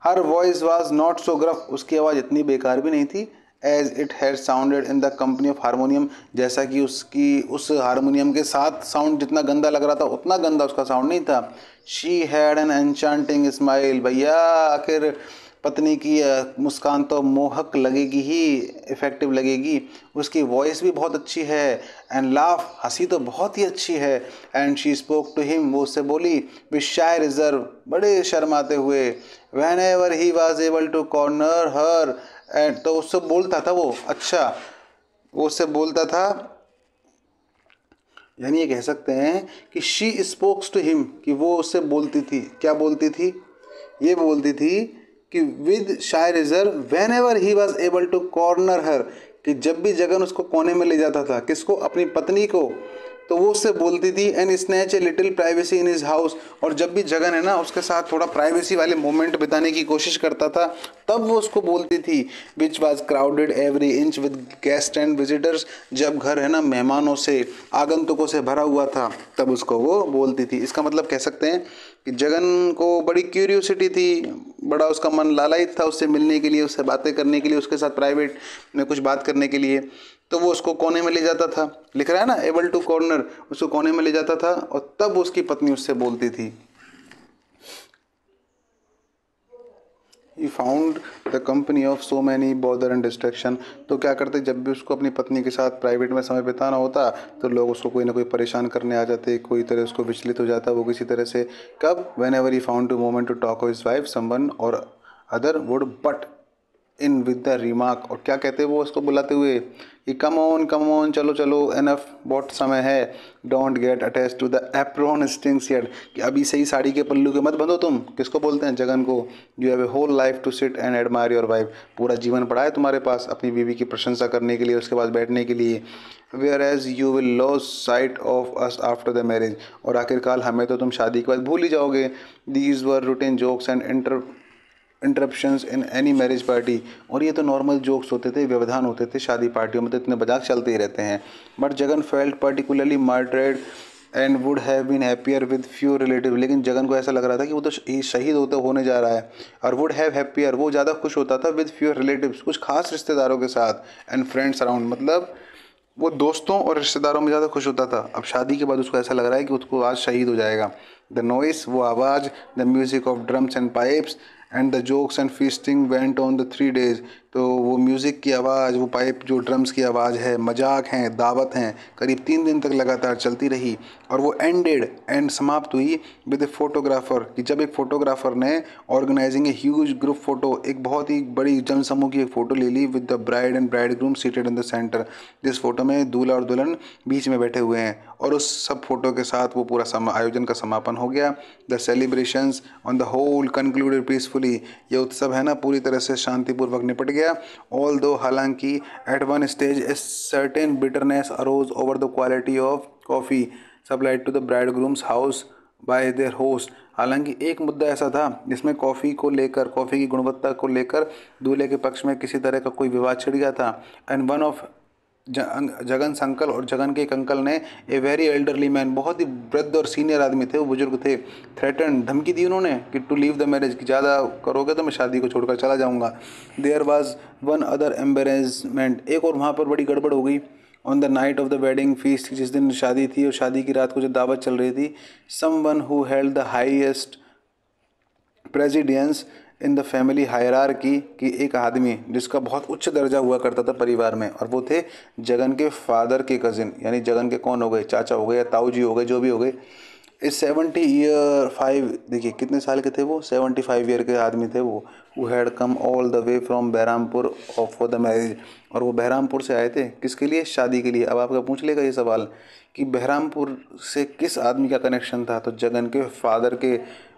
Her voice was not so gruff, उसकी आवाज़ इतनी बेकार भी नहीं थी, as it had sounded in the company of harmonium, जैसा कि उसकी उस हारमोनियम के साथ साउंड जितना गंदा लग रहा था उतना गंदा उसका साउंड नहीं था। She had an enchanting smile, भैया आखिर पत्नी की मुस्कान तो मोहक लगेगी ही, इफ़ेक्टिव लगेगी। उसकी वॉइस भी बहुत अच्छी है, एंड लाफ, हंसी तो बहुत ही अच्छी है। And she spoke to him, वो उससे बोली, विद शाय रिजर्व, बड़े शर्माते हुए। Whenever he was able to corner her, and तो उससे बोलता था वो, अच्छा वो उससे बोलता था, यानी ये कह सकते हैं कि शी स्पोक्स टू हिम, कि वो उससे बोलती थी, क्या बोलती थी, ये बोलती थी कि with shy reserve, whenever he was able to corner her, कि जब भी जगन उसको कोने में ले जाता था, किसको, अपनी पत्नी को, तो वो उससे बोलती थी, and snatch a little privacy in his house, और जब भी जगन है ना उसके साथ थोड़ा प्राइवेसी वाले मोमेंट बिताने की कोशिश करता था, तब वो उसको बोलती थी, which was crowded every inch with guest and visitors, जब घर है ना मेहमानों से, आगंतुकों से भरा हुआ था, तब उसको वो बोलती थी। इसका मतलब कह सकते हैं कि जगन को बड़ी क्यूरियोसिटी थी, बड़ा उसका मन लालायित था उससे मिलने के लिए, उससे बातें करने के लिए, उसके साथ प्राइवेट में कुछ बात करने के लिए, तो वो उसको कोने में ले जाता था, लिख रहा है ना एबल टू कॉर्नर, उसको कोने में ले जाता था, और तब उसकी पत्नी उससे बोलती थी। He found the company of so many bother and distraction. तो क्या करते, जब भी उसको अपनी पत्नी के साथ प्राइवेट में समय बिताना होता तो लोग उसको कोई ना कोई परेशान करने आ जाते, कोई तरह उसको विचलित हो जाता वो किसी तरह से। कब? Whenever he found to moment to talk his wife someone or other would butt in with the remark. और क्या कहते वो उसको बुलाते हुए कि कम ऑन चलो चलो एनफ, बहुत समय है, don't get attach to the apron strings yet, कि अभी सही साड़ी के पल्लू के मत बंधो तुम। किसको बोलते हैं? जगन को। You have a whole life to sit and admire your wife, पूरा जीवन पड़ा है तुम्हारे पास अपनी बीवी की प्रशंसा करने के लिए, उसके पास बैठने के लिए। Whereas you will lose sight of us after the marriage, और आखिरकार हमें तो तुम शादी के बाद भूल ही जाओगे। These were routine jokes and interruptions in any marriage party, और ये तो नॉर्मल जोक्स होते थे, व्यवधान होते थे शादी पार्टियों में, तो इतने मजाक चलते ही रहते हैं। But Jagan felt particularly martyred and would have been happier with few relative, लेकिन जगन को ऐसा लग रहा था कि वो तो शहीद होने जा रहा है, और वुड हैव हैप्पियर, वो ज़्यादा खुश होता था विद फ्यू रिलेटिव्स, कुछ खास रिश्तेदारों के साथ, एंड फ्रेंड्स अराउंड, मतलब वो दोस्तों और रिश्तेदारों में ज़्यादा खुश होता था। अब शादी के बाद उसको ऐसा लग रहा है कि उसको आज शहीद हो जाएगा। द नॉइस, वो आवाज़, the music of drums and pipes and the jokes and feasting went on the 3 days। तो वो म्यूज़िक की आवाज़, वो पाइप जो ड्रम्स की आवाज़ है, मजाक हैं, दावत हैं, करीब 3 दिन तक लगातार चलती रही, और वो एंड समाप्त हुई विद ए फोटोग्राफर, कि जब एक फोटोग्राफर ने organising a huge group photo, एक बहुत ही बड़ी जनसमूह की एक फ़ोटो ले ली, with the bride and bridegroom seated in the centre. जिस फोटो में दूल्हा और दुल्हन बीच में बैठे हुए हैं, और उस सब फोटो के साथ वो पूरा आयोजन का समापन हो गया। The celebrations on the whole concluded peacefully, ये उत्सव है ना पूरी तरह से शांतिपूर्वक निपट गया। ऑल दो, हालांकि at one stage a certain bitterness arose over the quality of coffee supplied to the bridegroom's house by their host, हालांकि एक मुद्दा ऐसा था जिसमें कॉफ़ी की गुणवत्ता को लेकर दूल्हे के पक्ष में किसी तरह का कोई विवाद छिड़ गया था। And one of Jagan uncle, और जगन के एक अंकल ने, ए वेरी एल्डरली मैन, बहुत ही वृद्ध और सीनियर आदमी थे, वो बुजुर्ग थे, थ्रेटन, धमकी दी उन्होंने कि टू लीव द मैरिज, कि ज़्यादा करोगे तो मैं शादी को छोड़कर चला जाऊंगा। देयर वाज वन अदर एम्बेरेसमेंट, एक और वहाँ पर बड़ी गड़बड़ हो गई। On the night of the wedding feast, जिस दिन शादी थी और शादी की रात को जो दावत चल रही थी, someone who held the highest precedence in the family hierarchy, की एक आदमी जिसका बहुत उच्च दर्जा हुआ करता था परिवार में, और वो थे जगन के फादर के कज़िन, यानी जगन के कौन हो गए, चाचा हो गए या ताऊ जी हो गए, जो भी हो गए। इस 75 देखिए कितने साल के थे वो, 75 ईयर के आदमी थे वो, who had come all the way from Berhampur for the marriage, और वो बहरामपुर से आए थे किसके लिए? शादी के लिए। अब आपका पूछ लेगा ये सवाल कि बहरामपुर से किस आदमी का कनेक्शन था, तो जगन के फादर के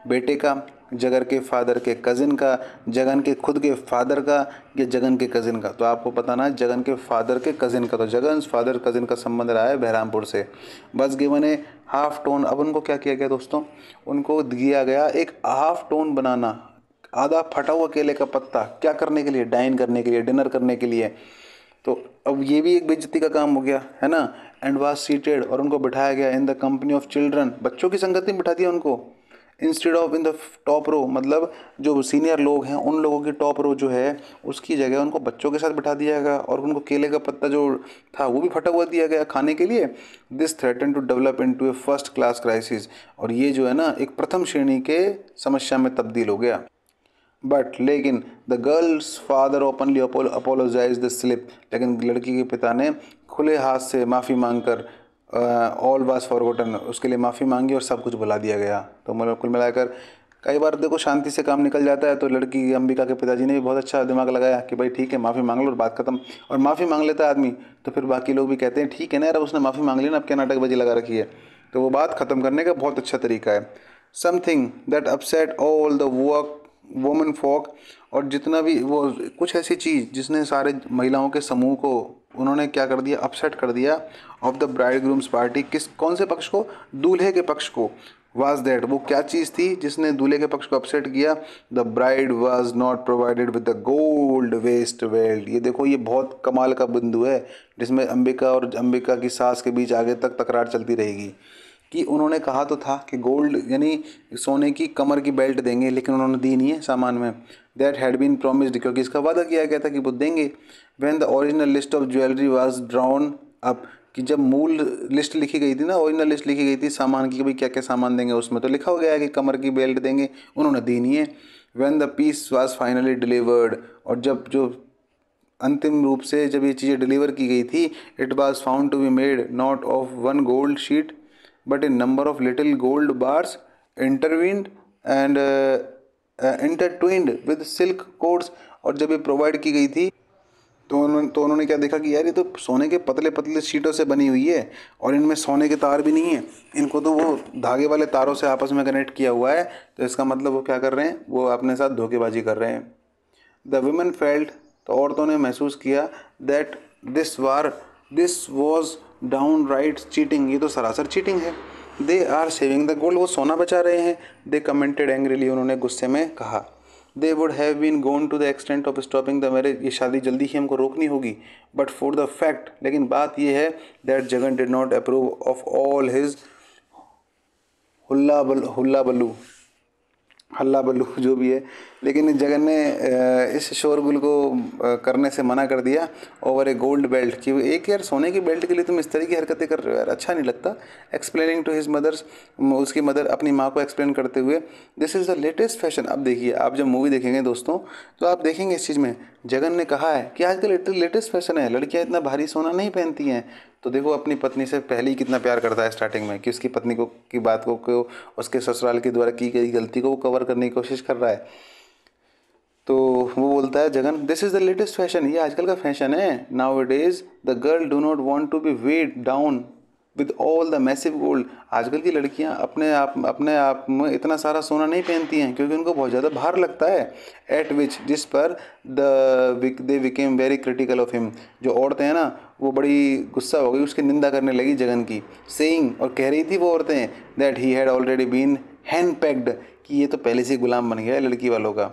बेटे का, जगन के फादर के कज़िन का, जगन के खुद के फादर का, या जगन के कज़िन का। तो आपको पता ना, जगन के फादर के कज़िन का, तो जगन फादर कज़िन का संबंध रहा है बहरामपुर से। बस गिवन ए हाफ टोन, अब उनको क्या किया गया दोस्तों, उनको दिया गया एक हाफ टोन बनाना, आधा फटा हुआ केले का पत्ता, क्या करने के लिए? डाइन करने के लिए, डिनर करने के लिए। तो अब ये भी एक बेइज्जती का काम हो गया है ना। एंड वाज सीटेड, और उनको बिठाया गया in the company of children, बच्चों की संगति में बिठा दिया उनको, instead of in the top row, मतलब जो सीनियर लोग हैं उन लोगों की टॉप रो जो है उसकी जगह उनको बच्चों के साथ बिठा दिया गया, और उनको केले का पत्ता जो था वो भी फटा हुआ दिया गया खाने के लिए। This threaten to develop into a first class crisis, और ये जो है ना एक प्रथम श्रेणी के समस्या में तब्दील हो गया। बट लेकिन the girl's father openly apologize the slip, लेकिन लड़की के पिता ने खुले हाथ से माफ़ी मांगकर ऑल वाज फॉरगॉटन, उसके लिए माफ़ी मांगी और सब कुछ भुला दिया गया। तो मतलब कुल मिलाकर कई बार देखो शांति से काम निकल जाता है, तो लड़की अंबिका के पिताजी ने भी बहुत अच्छा दिमाग लगाया कि भाई ठीक है माफ़ी मांग लो और बात खत्म। और माफ़ी मांग लेता है आदमी तो फिर बाकी लोग भी कहते हैं ठीक है ना यार, उसने माफ़ी मांग ली ना, अब क्या नाटकबाजी लगा रखी है। तो वो बात ख़त्म करने का बहुत अच्छा तरीका है। Something that upset all the work women folk, और जितना भी वो कुछ ऐसी चीज़ जिसने सारे महिलाओं के समूह को उन्होंने क्या कर दिया, अपसेट कर दिया, ऑफ द ब्राइडग्रूम्स पार्टी, कौन से पक्ष को? दूल्हे के पक्ष को। वाज दैट, वो क्या चीज़ थी जिसने दूल्हे के पक्ष को अपसेट किया? The bride was not provided with the gold waist belt. ये देखो ये बहुत कमाल का बिंदु है जिसमें अंबिका और अंबिका की सास के बीच आगे तक तकरार चलती रहेगी कि उन्होंने कहा तो था कि गोल्ड यानी सोने की कमर की बेल्ट देंगे, लेकिन उन्होंने दी नहीं है सामान में। दैट हैड बीन प्रॉमिस्ड, क्योंकि इसका वादा किया गया था कि वो देंगे। When the original list of jewellery was drown up, कि जब मूल लिस्ट लिखी गई थी ना, ओरिजिनल लिस्ट लिखी गई थी सामान की, भाई क्या क्या सामान देंगे, उसमें तो लिखा हो गया है कि कमर की बेल्ट देंगे, उन्होंने दी नहीं है। When the piece was finally delivered, और जब जो अंतिम रूप से जब ये चीज़ें डिलीवर की गई थी, it was found to be made not of one gold sheet but in number of little gold bars intervened and intertwined with silk cords. और जब ये प्रोवाइड की गई थी तो उन्होंने क्या देखा कि यार ये तो सोने के पतले पतले शीटों से बनी हुई है और इनमें सोने के तार भी नहीं है, इनको तो वो धागे वाले तारों से आपस में कनेक्ट किया हुआ है। तो इसका मतलब वो क्या कर रहे हैं, वो अपने साथ धोखेबाजी कर रहे हैं। द वुमेन फेल्ट, तो औरतों ने महसूस किया, that this was downright cheating, ये तो सरासर चीटिंग है। They are saving the gold, वो सोना बचा रहे हैं। दे कमेंटेड एंग्रीली, उन्होंने गुस्से में कहा। They would have been gone to the extent of stopping the marriage, ये शादी जल्दी ही हमको रोकनी होगी। बट फॉर द फैक्ट, लेकिन बात ये है, that Jagan did not approve of all his hullabaloo जो भी है, लेकिन जगन ने इस शोरगुल को करने से मना कर दिया ओवर ए गोल्ड बेल्ट, कि एक यार सोने की बेल्ट के लिए तुम इस तरह की हरकतें कर रहे हो यार, अच्छा नहीं लगता। एक्सप्लेनिंग टू हिज मदर्स, उसकी मदर अपनी माँ को एक्सप्लेन करते हुए, this is the latest fashion. अब देखिए, आप जब मूवी देखेंगे दोस्तों तो आप देखेंगे इस चीज़ में जगन ने कहा है कि आजकल लेटेस्ट फैशन है, लड़कियाँ इतना भारी सोना नहीं पहनती हैं। तो देखो अपनी पत्नी से पहले ही कितना प्यार करता है स्टार्टिंग में, कि उसकी पत्नी को की बात को उसके ससुराल के द्वारा की गई गलती को वो कवर करने की कोशिश कर रहा है। तो वो बोलता है Jagan, this is the latest fashion, ये आजकल का फैशन है। Now it is the girl do not want to be weighed down with all the massive gold, आजकल की लड़कियां अपने आप में इतना सारा सोना नहीं पहनती हैं क्योंकि उनको बहुत ज़्यादा भार लगता है। एट विच, जिस पर they became very critical of him, जो औरतें हैं ना वो बड़ी गुस्सा हो गई, उसकी निंदा करने लगी जगन की। सेइंग, और कह रही थी वो औरतें, that he had already been hand packed, कि ये तो पहले से गुलाम बन गया है लड़की वालों का।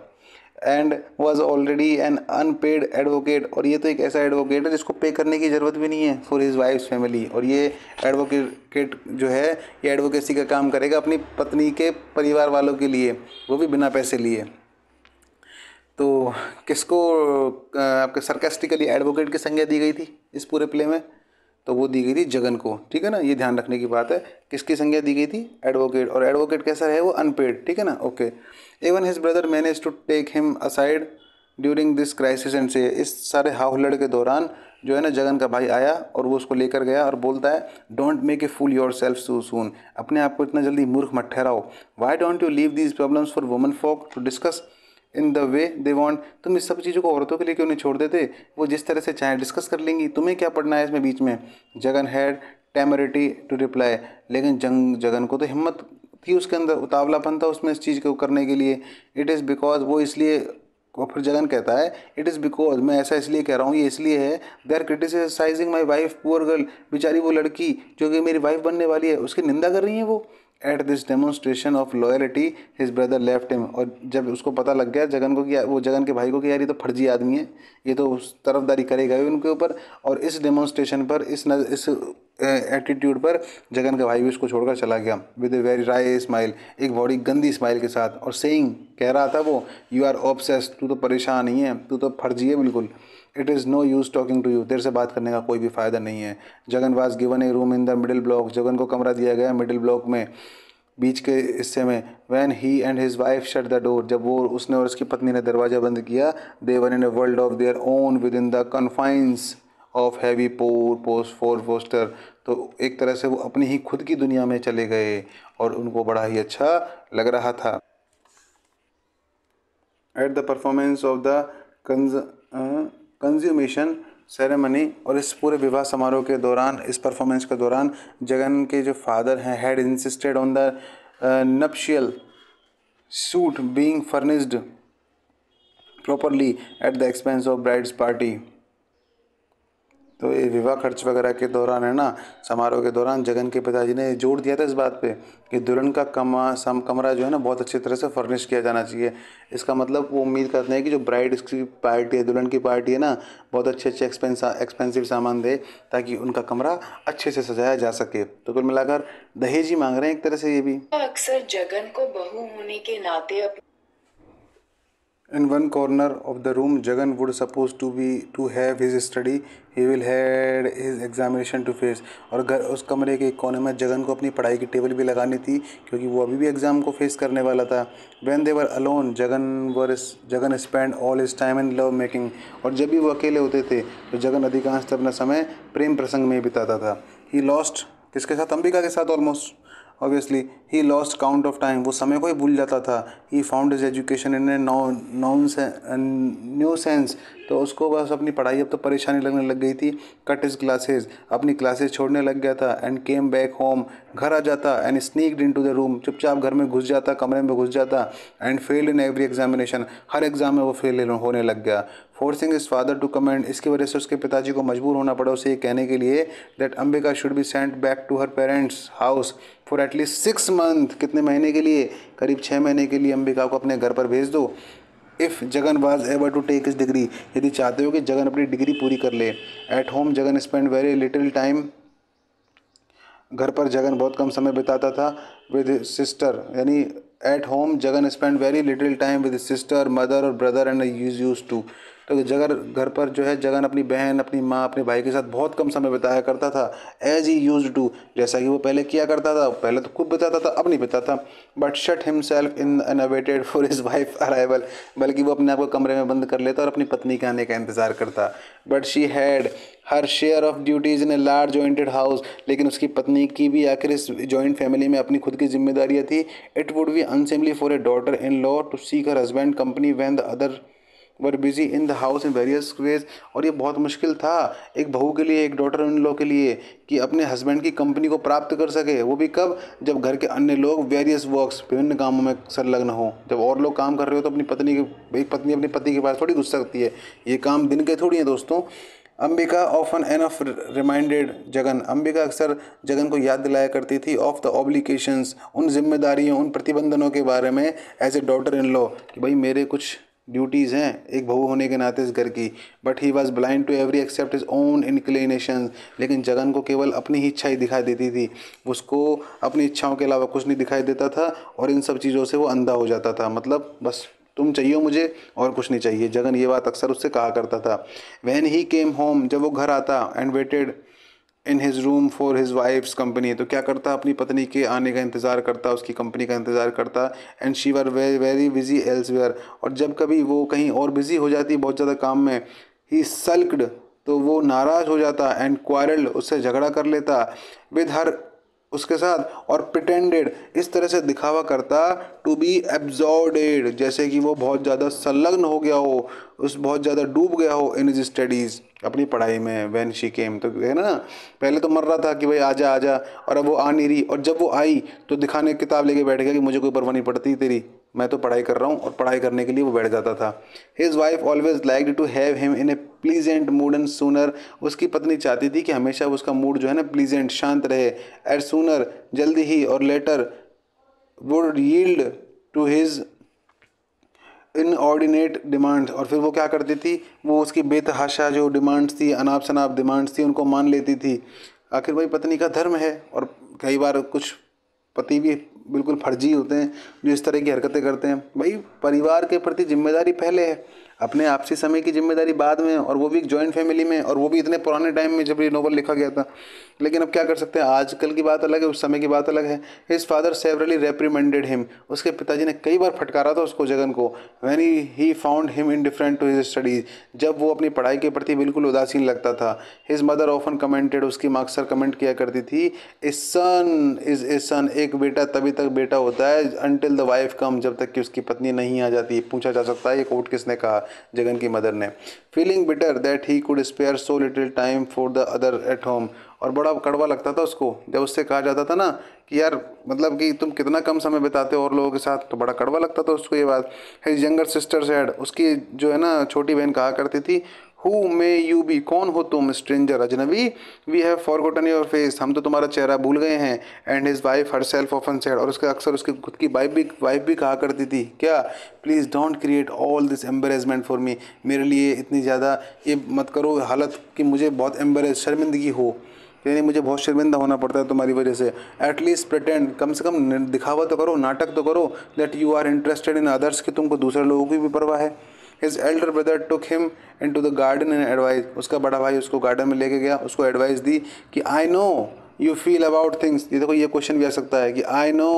And was already an unpaid advocate, और ये तो एक ऐसा एडवोकेट है जिसको पे करने की ज़रूरत भी नहीं है फॉर हिज वाइफ्स फैमिली। और ये एडवोकेट जो है ये एडवोकेसी का काम करेगा अपनी पत्नी के परिवार वालों के लिए, वो भी बिना पैसे लिए। तो किसको आपके सरकास्टिकली एडवोकेट की संज्ञा दी गई थी इस पूरे प्ले में, तो वो दी गई थी जगन को, ठीक है ना, ये ध्यान रखने की बात है। किसकी संज्ञा दी गई थी, एडवोकेट, और एडवोकेट कैसा है, वो अनपेड, ठीक है ना, okay. Even his brother manage to take him aside during this crisis and say, इस सारे हाहुल्लड़ के दौरान जो है ना जगन का भाई आया और वो उसको लेकर गया और बोलता है, don't make a fool yourself so soon, अपने आप को इतना जल्दी मूर्ख मत ठहराओ। Why don't you leave these problems for woman folk to discuss in the way they want, तुम इस सब चीज़ों को औरतों के लिए क्यों नहीं छोड़ देते, वो जिस तरह से चाहे डिस्कस कर लेंगी, तुम्हें क्या पढ़ना है इसमें बीच में। जगन हैड टेमरिटी टू रिप्लाई, लेकिन जगन को तो हिम्मत थी, उसके अंदर उतावलापन था उसमें इस चीज़ को करने के लिए। इट इज़ बिकॉज, वो इसलिए, और फिर जगन कहता है, इट इज़ बिकॉज, मैं ऐसा इसलिए कह रहा हूँ, ये इसलिए है, they are criticising my wife poor girl, बेचारी वो लड़की जो कि मेरी वाइफ बनने वाली है उसकी निंदा कर रही है वो। At this demonstration of loyalty his brother left him, और जब उसको पता लग गया जगन को कि वो जगन के भाई को कि यार ये तो फर्जी आदमी है, ये तो उस तरफदारी करेगा ही उनके ऊपर, और इस डेमोन्स्ट्रेशन पर, इस एटीट्यूड पर जगन का भाई भी उसको छोड़कर चला गया with a very wry smile, एक बड़ी गंदी स्माइल के साथ, और सेइंग, कह रहा था वो, यू आर ऑब्सेस्ड, तू तो परेशान ही है, तू तो फर्जी है बिल्कुल। It is no use talking to you, तेरे से बात करने का कोई भी फ़ायदा नहीं है। Jagan was given A room in the middle block, Jagan को कमरा दिया गया मिडिल ब्लॉक में, बीच के हिस्से में। When he and his wife shut the door, जब वो उसने और उसकी पत्नी ने दरवाज़ा बंद किया, they were in a world of their own within the confines of heavy four poster, तो एक तरह से वो अपनी ही खुद की दुनिया में चले गए और उनको बड़ा ही अच्छा लग रहा था। At the performance of the consummation ceremony, और इस पूरे विवाह समारोह के दौरान, इस परफॉर्मेंस के दौरान जगन के जो फादर हैं had insisted on the nuptial suit being furnished properly at the expense of bride's party. तो ये विवाह खर्च वगैरह के दौरान है ना, समारोह के दौरान जगन के पिताजी ने जोर दिया था इस बात पे कि दुल्हन का कमरा जो है ना बहुत अच्छी तरह से फर्निश किया जाना चाहिए। इसका मतलब वो उम्मीद करते हैं कि जो ब्राइड की पार्टी है, दुल्हन की पार्टी है ना, बहुत अच्छे एक्सपेंसिव सामान दे ताकि उनका कमरा अच्छे से सजाया जा सके। तो कुल मिलाकर दहेज ही मांग रहे हैं एक तरह से ये भी। अक्सर जगन को बहू होने के नाते In one corner of the room, Jagan would supposed to have his study. He will had his examination to face. और घर उस कमरे के एक कोने में जगन को अपनी पढ़ाई की टेबल भी लगानी थी क्योंकि वो अभी भी एग्ज़ाम को फेस करने वाला था. When they were alone, Jagan spent all his time in love making. और जब भी वो अकेले होते थे तो जगन अधिकांश अपना समय प्रेम प्रसंग में बिताता था. He lost किसके साथ? अंबिका के साथ almost. Obviously he lost count of time. वो समय को ही भूल जाता था. He found his education in a new sense. तो उसको बस अपनी पढ़ाई अब तो परेशानी लगने लग गई थी. Cut his classes. अपनी क्लासेस छोड़ने लग गया था. And came back home. घर आ जाता. And sneaked into the room. चुपचाप घर में घुस जाता, कमरे में घुस जाता. And failed in every examination. हर एग्जाम में वो फेल होने लग गया. Forcing his father to comment. इसकी वजह से उसके पिताजी को मजबूर होना पड़ा उसे ये कहने के लिए that Ambika should be sent back to her parents house for at least 6 month. कितने महीने के लिए? करीब 6 महीने के लिए अंबिका को अपने घर पर भेज दो. If Jagan was ever to take his degree. यदि चाहते हो कि जगन अपनी डिग्री पूरी कर ले. At home Jagan spend very little time. घर पर जगन बहुत कम समय बिताता था विद सिस्टर. यानी at home Jagan spend very little time with sister, mother और ब्रदर एंड यूज टू. तो जगन घर पर जो है जगन अपनी बहन, अपनी माँ, अपने भाई के साथ बहुत कम समय बिताया करता था. As he used to. जैसा कि वो पहले किया करता था. पहले तो खूब बिताता था, अब नहीं बिताता. But shut himself in and awaited for his wife arrival. बल्कि वो अपने आप को कमरे में बंद कर लेता और अपनी पत्नी के आने का इंतज़ार करता. But she had her share of duties in a large jointed house. लेकिन उसकी पत्नी की भी आखिर इस जॉइंट फैमिली में अपनी खुद की जिम्मेदारियाँ थी. It would be unseemly for a daughter in law to seek her husband company when the other were busy in the house in various ways. और ये बहुत मुश्किल था एक बहू के लिए, एक डॉटर इन लॉ के लिए, कि अपने हस्बैंड की कंपनी को प्राप्त कर सके. वो भी कब? जब घर के अन्य लोग वेरियस वर्क्स, विभिन्न कामों में संलग्न हो. जब और लोग काम कर रहे हो तो अपनी पत्नी एक पत्नी अपने पति के पास थोड़ी घुस सकती है. ये काम दिन के थोड़ी हैं दोस्तों. Ambika often enough reminded Jagan. Ambika अक्सर जगन को याद दिलाया करती थी ऑफ द ऑब्लिगेशंस, उन जिम्मेदारियों, उन प्रतिबंधनों के बारे में as a daughter in law, कि भाई मेरे कुछ ड्यूटीज़ हैं एक बहू होने के नाते इस घर की. But he was blind to every except his own inclination. लेकिन जगन को केवल अपनी ही इच्छा ही दिखाई देती थी. उसको अपनी इच्छाओं के अलावा कुछ नहीं दिखाई देता था और इन सब चीज़ों से वो अंधा हो जाता था. मतलब बस तुम चाहिए मुझे और कुछ नहीं चाहिए. जगन ये बात अक्सर उससे कहा करता था. When he came home. जब वो घर आता. And waited in his room for his wife's company. तो क्या करता? अपनी पत्नी के आने का इंतज़ार करता, उसकी कंपनी का इंतज़ार करता. And she were very very busy elsewhere. और जब कभी वो कहीं और बिजी हो जाती बहुत ज़्यादा काम में, ही सल्क्ड, तो वो नाराज़ हो जाता. एंड क्वारल्ड, उससे झगड़ा कर लेता विद हर, उसके साथ. और प्रिटेंडेड, इस तरह से दिखावा करता टू बी एब्जॉर्डेड, जैसे कि वो बहुत ज़्यादा संलग्न हो गया हो, उस बहुत ज़्यादा डूब गया हो इन हिज स्टडीज़, अपनी पढ़ाई में. व्हेन शी केम, तो है ना, पहले तो मर रहा था कि भाई आजा आजा, और अब वो आ नहीं रही. और जब वो आई तो दिखाने किताब लेके बैठ गया कि मुझे कोई परवाह नहीं पड़ती तेरी, मैं तो पढ़ाई कर रहा हूँ. और पढ़ाई करने के लिए वो बैठ जाता था. His wife always liked to have him in a pleasant mood and sooner. उसकी पत्नी चाहती थी कि हमेशा उसका मूड जो है ना प्लीजेंट, शांत रहे. एट सूनर, जल्दी ही. और later would yield to his inordinate demands. और फिर वो क्या करती थी? वो उसकी बेतहाशा जो डिमांड्स थी, अनाप शनाप डिमांड्स थी, उनको मान लेती थी. आखिर भाई पत्नी का धर्म है. और कई बार कुछ पति भी बिल्कुल फर्जी होते हैं जो इस तरह की हरकतें करते हैं. भाई परिवार के प्रति जिम्मेदारी पहले है, अपने आपसी समय की जिम्मेदारी बाद में, और वो भी एक जॉइंट फैमिली में, और वो भी इतने पुराने टाइम में जब ये नोवेल लिखा गया था. लेकिन अब क्या कर सकते हैं, आजकल की बात अलग है, उस समय की बात अलग है. His father severely reprimanded him. उसके पिताजी ने कई बार फटकारा था उसको, जगन को. When he found him indifferent to his studies. जब वो अपनी पढ़ाई के प्रति बिल्कुल उदासीन लगता था. His mother often commented. उसकी माँ अक्सर कमेंट किया करती थी, ए सन इज ए सन. एक बेटा तभी तक बेटा होता है अनटिल द वाइफ कम, जब तक कि उसकी पत्नी नहीं आ जाती. पूछा जा सकता है ये कोट किसने कहा? जगन की मदर ने. Feeling bitter that he could spare so little time for the other at home. और बड़ा कड़वा लगता था उसको जब उससे कहा जाता था ना कि यार मतलब कि तुम कितना कम समय बिताते हो और लोगों के साथ, तो बड़ा कड़वा लगता था उसको ये बात. His younger sister said. उसकी जो है ना छोटी बहन कहा करती थी, हु मे यू बी, कौन हो तुम, स्ट्रेंजर, अजनबी, we have forgotten your face, हम तो तुम्हारा चेहरा भूल गए हैं. And his wife herself often said. और उसके अक्सर उसकी खुद की वाइफ भी कहा करती थी क्या, please don't create all this embarrassment for me. मेरे लिए इतनी ज़्यादा ये मत करो हालत कि मुझे बहुत एम्बेरस, शर्मिंदगी हो. यानी मुझे बहुत शर्मिंदा होना पड़ता है तुम्हारी वजह से। एटलीस्ट प्रिटेंड, कम से कम दिखावा तो करो, नाटक तो करो, that you are interested in others, कि तुमको दूसरे लोगों की भी परवाह है। His elder brother took him into the garden and advice, उसका बड़ा भाई उसको गार्डन में लेके गया, उसको एडवाइस दी कि I know you feel about things. ये देखो, ये क्वेश्चन भी आ सकता है कि I know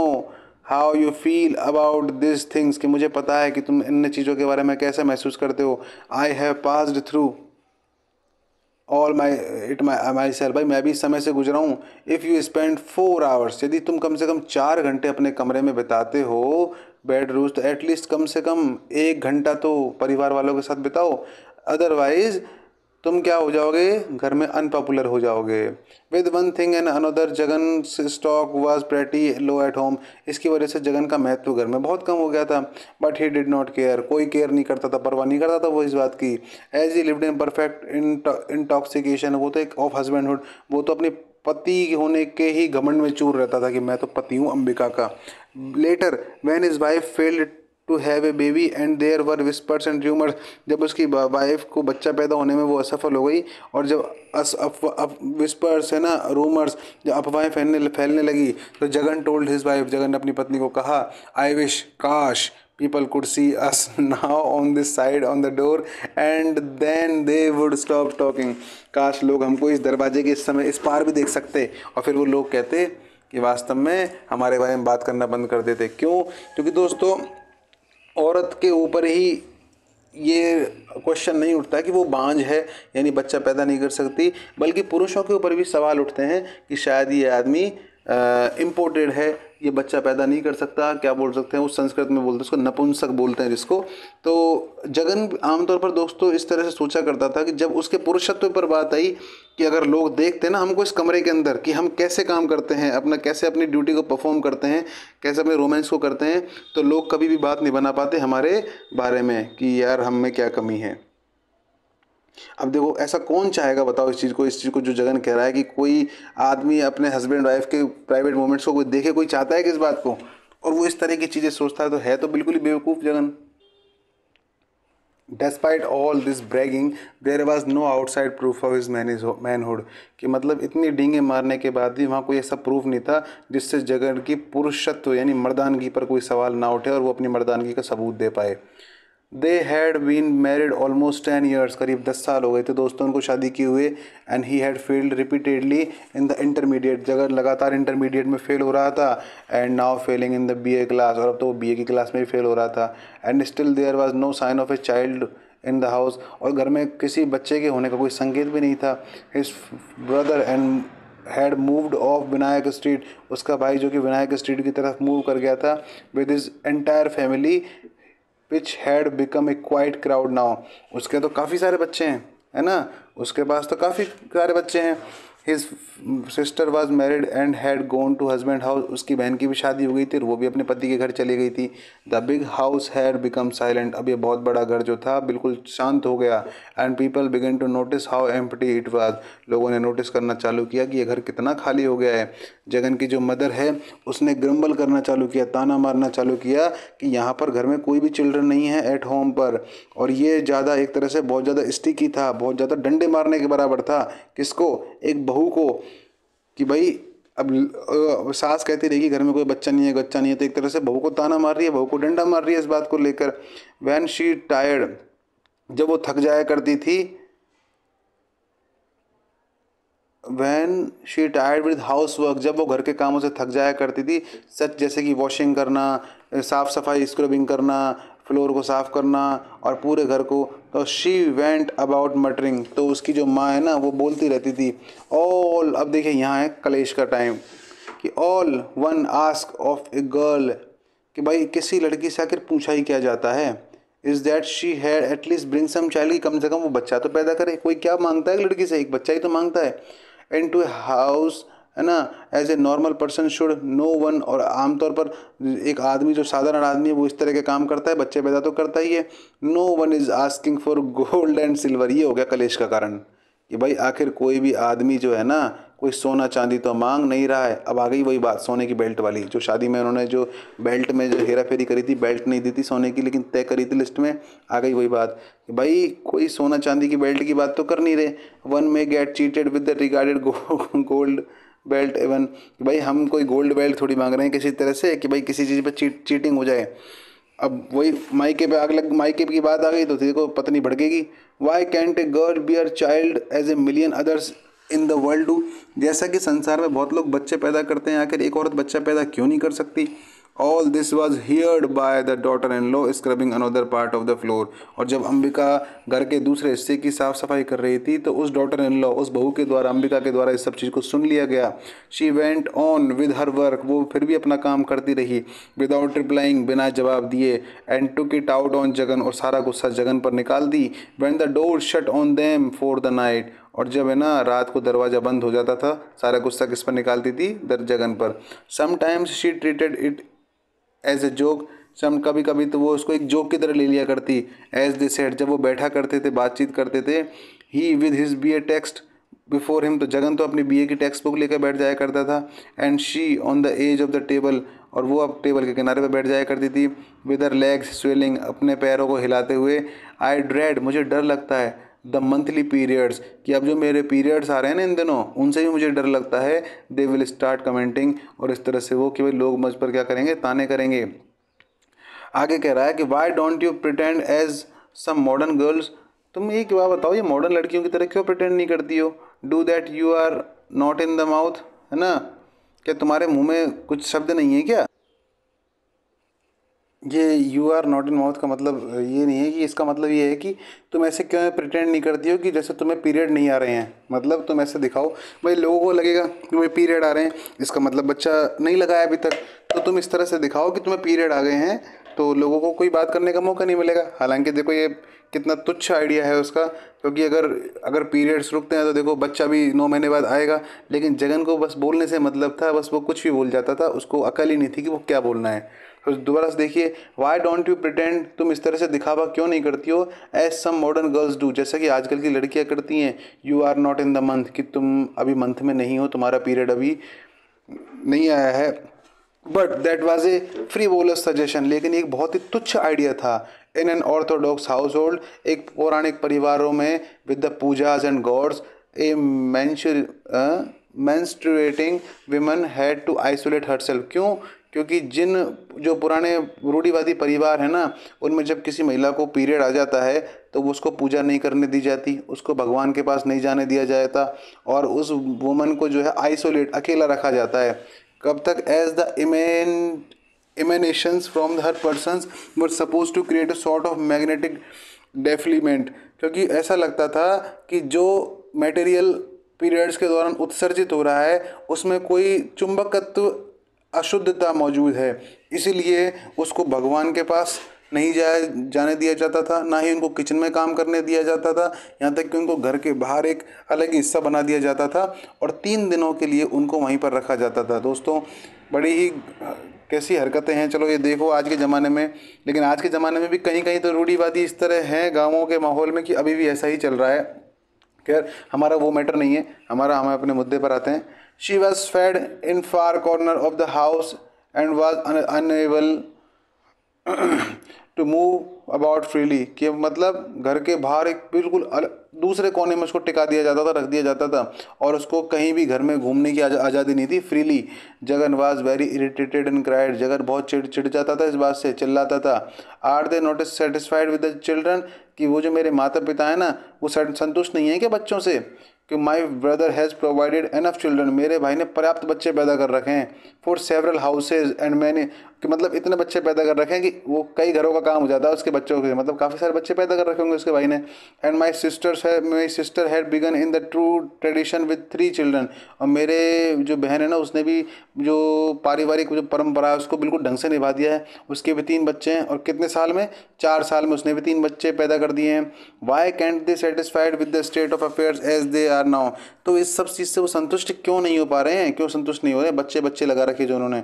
how you feel about this things, कि मुझे पता है कि तुम इन चीज़ों के बारे में कैसे महसूस करते हो। I have passed through all my self, भाई मैं भी इस समय से गुजरा हूँ। इफ़ यू स्पेंड 4 आवर्स, यदि तुम कम से कम 4 घंटे अपने कमरे में बिताते हो बेड रूज, तो एटलीस्ट कम से कम 1 घंटा तो परिवार वालों के साथ बिताओ। अदरवाइज तुम क्या हो जाओगे, घर में अनपॉपुलर हो जाओगे। With one thing and another Jagan stock was pretty low at home, इसकी वजह से जगन का महत्व घर में बहुत कम हो गया था। But he did not care, कोई केयर नहीं करता था, परवाह नहीं करता था वो इस बात की। As he lived in perfect intoxication, वो तो एक ऑफ हस्बैंडहुड, वो तो अपनी पति होने के ही घमंड में चूर रहता था कि मैं तो पति हूँ अंबिका का। Later when his wife failed to have a baby and there were whispers and rumours, जब उसकी वाइफ को बच्चा पैदा होने में वो असफल हो गई, और जब विस्पर्स है ना, रूमर्स, जब अफवाहें फैलने लगी, तो Jagan told his wife, Jagan ने अपनी पत्नी को कहा, आई विश, काश, people could see us now on this side on the door and then they would stop talking, काश लोग हमको इस दरवाजे के इस समय इस पार भी देख सकते, और फिर वो लोग कहते कि वास्तव में हमारे बारे में बात करना बंद कर देते। क्यों? क्योंकि दोस्तों, औरत के ऊपर ही ये क्वेश्चन नहीं उठता कि वो बांझ है, यानी बच्चा पैदा नहीं कर सकती, बल्कि पुरुषों के ऊपर भी सवाल उठते हैं कि शायद ये आदमी इम्पोर्टेड है, ये बच्चा पैदा नहीं कर सकता। क्या बोल सकते हैं, उस संस्कृत में बोलते हैं उसको नपुंसक बोलते हैं जिसको। तो जगन आमतौर पर दोस्तों इस तरह से सोचा करता था कि जब उसके पुरुषत्व पर बात आई कि अगर लोग देखते ना हमको इस कमरे के अंदर कि हम कैसे काम करते हैं, कैसे अपनी ड्यूटी को परफॉर्म करते हैं, कैसे अपने रोमांस को करते हैं, तो लोग कभी भी बात नहीं बना पाते हमारे बारे में कि यार हम में क्या कमी है। अब देखो, ऐसा कौन चाहेगा बताओ इस चीज़ को जो जगन कह रहा है कि कोई आदमी अपने हस्बैंड वाइफ के प्राइवेट मोमेंट्स को कोई देखे, कोई चाहता है कि इस बात को, और वो इस तरह की चीज़ें सोचता है तो बिल्कुल ही बेवकूफ़ Jagan. Despite all this bragging, there was no outside proof of his manhood, कि मतलब इतनी डींगे मारने के बाद भी वहाँ कोई ऐसा प्रूफ नहीं था जिससे जगन की पुरुषत्व यानी मर्दानगी पर कोई सवाल ना उठे और वो अपनी मर्दानगी का सबूत दे पाए। They had been married almost 10 years, करीब 10 साल हो गए थे दोस्तों उनको शादी किए हुए। And he had failed repeatedly in the intermediate, जगह लगातार इंटरमीडिएट में फेल हो रहा था। And now Fehling in the BA class, और अब तो वो BA की क्लास में भी फेल हो रहा था। And still there was no sign of a child in the house, और घर में किसी बच्चे के होने का कोई संकेत भी नहीं था। His brother and had moved of Vinayak street, उसका भाई जो कि विनायक स्ट्रीट की तरफ मूव कर गया था with his entire family which had become a quite crowd now, उसके तो काफ़ी सारे बच्चे हैं, है ना, उसके पास तो काफ़ी सारे बच्चे हैं। His sister was married and had gone to husband house, उसकी बहन की भी शादी हो गई थी और वो भी अपने पति के घर चली गई थी। The big house had become silent, अब ये बहुत बड़ा घर जो था बिल्कुल शांत हो गया। And people began to notice how empty it was, लोगों ने नोटिस करना चालू किया कि ये घर कितना खाली हो गया है। जगन की जो मदर है उसने ग्रम्बल करना चालू किया, ताना मारना चालू किया कि यहाँ पर घर में कोई भी चिल्ड्रन नहीं है एट होम पर, और ये ज़्यादा एक तरह से बहुत ज़्यादा स्टिकी था, बहुत ज़्यादा डंडे मारने के बराबर था। किसको? एक बहू को, कि भाई अब सास कहती रही कि घर में कोई बच्चा नहीं है, तो एक तरह से बहू को ताना मार रही है, बहू को डंडा मार रही है इस बात को लेकर। व्हेन शी टायर्ड, जब वो थक जाया करती थी, when she tired with house work, जब वो घर के कामों से थक जाया करती थी, सच जैसे कि वॉशिंग करना, साफ़ सफाई, स्क्रबिंग करना, फ्लोर को साफ़ करना और पूरे घर को, तो शी वेंट अबाउट मटरिंग, तो उसकी जो माँ है ना वो बोलती रहती थी ऑल, अब देखिए यहाँ है कलेश का टाइम, कि all one ask of a girl, कि भाई किसी लड़की से आखिर पूछा ही क्या जाता है, is that she had at least bring some child, कम से कम वो बच्चा तो पैदा करे। कोई क्या मांगता है लड़की से? एक बच्चा ही तो मांगता है। इन टू हाउस, है ना, as a normal person should, no one, और आमतौर पर एक आदमी जो साधारण आदमी है वो इस तरह के काम करता है, बच्चे पैदा तो करता ही है। No one is asking for gold and silver, ये हो गया कलेश का कारण, कि भाई आखिर कोई भी आदमी जो है ना, कोई सोना चांदी तो मांग नहीं रहा है। अब आ गई वही बात सोने की बेल्ट वाली, जो शादी में उन्होंने जो बेल्ट में जो हेरा फेरी करी थी, बेल्ट नहीं दी थी सोने की लेकिन तय करी थी लिस्ट में, आ गई वही बात कि भाई कोई सोना चांदी की बेल्ट की बात तो कर नहीं रहे। One may get cheated with the regarded gold belt even, कि भाई हम कोई गोल्ड बेल्ट थोड़ी मांग रहे हैं किसी तरह से कि भाई किसी चीज़ पर चीटिंग हो जाए। अब वही मायके पे आग लग, मायके की बात आ गई तो देखो पत्नी भड़केगी। Why can't a girl bear child as a million others in the world do, जैसा कि संसार में बहुत लोग बच्चे पैदा करते हैं, आखिर एक औरत बच्चा पैदा क्यों नहीं कर सकती। All this was heard by the daughter in law scrubbing another part of the floor, और जब अंबिका घर के दूसरे हिस्से की साफ सफाई कर रही थी तो उस डॉटर इन लॉ, उस बहू के द्वारा, अंबिका के द्वारा इस सब चीज़ को सुन लिया गया। She went on with her work, वो फिर भी अपना काम करती रही, विदाउट रिप्लाइंग, बिना जवाब दिए, and took it out on Jagan, और सारा गुस्सा जगन पर निकाल दी। When the door shut on them for the night, और जब है ना रात को दरवाज़ा बंद हो जाता था, सारा गुस्सा किस पर निकालती थी, जगन पर। Sometimes she treated it as a joke, कभी कभी तो वो उसको एक जोक की तरह ले लिया करती। एज दे सेड, जब वो बैठा करते थे, बातचीत करते थे, he with his BA text before him, तो जगन तो अपनी बीए की टेक्स्ट बुक लेकर बैठ जाया करता था। And she on the edge of the table, और वो अब टेबल के किनारे पर बैठ जाया करती थी। विद हर लेग्स स्वेलिंग, अपने पैरों को हिलाते हुए। आई ड्रेड, मुझे डर लगता है, द मंथली पीरियड्स, कि अब जो मेरे पीरियड्स आ रहे हैं ना इन दिनों, उनसे भी मुझे डर लगता है। दे विल स्टार्ट कमेंटिंग, और इस तरह से वो कि भाई लोग मुझ पर क्या करेंगे, ताने करेंगे। आगे कह रहा है कि why don't you pretend as some modern girls, तुम ये क्या बताओ, ये मॉडर्न लड़कियों की तरह क्यों प्रिटेंड नहीं करती हो। Do that you are not in the mouth, है ना, क्या तुम्हारे मुंह में कुछ शब्द नहीं है क्या। ये you are not in mouth का मतलब ये नहीं है कि, इसका मतलब ये है कि तुम ऐसे क्यों प्रिटेंड नहीं करती हो कि जैसे तुम्हें पीरियड नहीं आ रहे हैं। मतलब तुम ऐसे दिखाओ, भाई लोगों को लगेगा कि तुम्हें पीरियड आ रहे हैं, इसका मतलब बच्चा नहीं लगा है अभी तक, तो तुम इस तरह से दिखाओ कि तुम्हें पीरियड आ गए हैं, तो लोगों को कोई बात करने का मौका नहीं मिलेगा। हालांकि देखो ये कितना तुच्छ आइडिया है उसका, क्योंकि अगर पीरियड्स रुकते हैं तो देखो बच्चा भी 9 महीने बाद आएगा। लेकिन जगन को बस बोलने से मतलब था, बस वो कुछ भी बोल जाता था, उसको अकल ही नहीं थी कि वो क्या बोलना है। तो दोबारा से देखिए, वाई डोंट यू प्रिटेंड, तुम इस तरह से दिखावा क्यों नहीं करती हो, as some modern girls do, जैसा कि आजकल की लड़कियां करती हैं। You are not in the month, कि तुम अभी मंथ में नहीं हो, तुम्हारा पीरियड अभी नहीं आया है। But that was a frivolous suggestion, लेकिन एक बहुत ही तुच्छ आइडिया था। In an orthodox household, एक पौराणिक परिवारों में, with the pujas and gods, a menstruating women had to isolate herself, क्यों, क्योंकि जो पुराने रूढ़िवादी परिवार है ना, उनमें जब किसी महिला को पीरियड आ जाता है तो वो उसको पूजा नहीं करने दी जाती, उसको भगवान के पास नहीं जाने दिया जाता, और उस वुमन को जो है आइसोलेट, अकेला रखा जाता है। कब तक, as the emanations from her persons were supposed to create a sort of magnetic defilement, क्योंकि ऐसा लगता था कि जो मटेरियल पीरियड्स के दौरान उत्सर्जित हो रहा है उसमें कोई चुंबकत्व अशुद्धता मौजूद है, इसीलिए उसको भगवान के पास नहीं जाने दिया जाता था, ना ही उनको किचन में काम करने दिया जाता था, यहाँ तक कि उनको घर के बाहर एक अलग हिस्सा बना दिया जाता था, और 3 दिनों के लिए उनको वहीं पर रखा जाता था। दोस्तों बड़ी ही कैसी हरकतें हैं, चलो ये देखो आज के ज़माने में, लेकिन आज के ज़माने में भी कहीं कहीं तो रूढ़िवादी इस तरह हैं गाँवों के माहौल में कि अभी भी ऐसा ही चल रहा है। खैर हमारा वो मैटर नहीं है, हम अपने मुद्दे पर आते हैं। She was fed in far corner of the house and was unable to move about freely, कि मतलब घर के बाहर एक बिल्कुल दूसरे कोने में उसको टिका दिया जाता था, रख दिया जाता था, और उसको कहीं भी घर में घूमने की आज़ादी नहीं थी, freely. Jagan was very irritated and cried, Jagan बहुत चिढ़ जाता था इस बात से, चिल्लाता था। Are they not satisfied with the children, कि वो जो मेरे माता पिता हैं ना, वो संतुष्ट नहीं है क्या बच्चों से, कि my brother has provided enough children, मेरे भाई ने पर्याप्त बच्चे पैदा कर रखे हैं, for several houses and many, कि मतलब इतने बच्चे पैदा कर रखे हैं कि वो कई घरों का काम हो जाता है उसके बच्चों के, मतलब काफ़ी सारे बच्चे पैदा कर रखे होंगे उसके भाई ने। And my sister had begun in the true tradition with 3 children, और मेरे जो बहन है ना उसने भी जो पारिवारिक जो परंपरा है उसको बिल्कुल ढंग से निभा दिया है, उसके भी 3 बच्चे हैं, और कितने साल में, 4 साल में उसने भी 3 बच्चे पैदा कर दिए हैं। Why can't they satisfied with the state of affairs as they are now, तो इस सब चीज़ से वो संतुष्ट क्यों नहीं हो पा रहे हैं, क्यों संतुष्ट नहीं हो रहे हैं, बच्चे लगा रखे जो उन्होंने।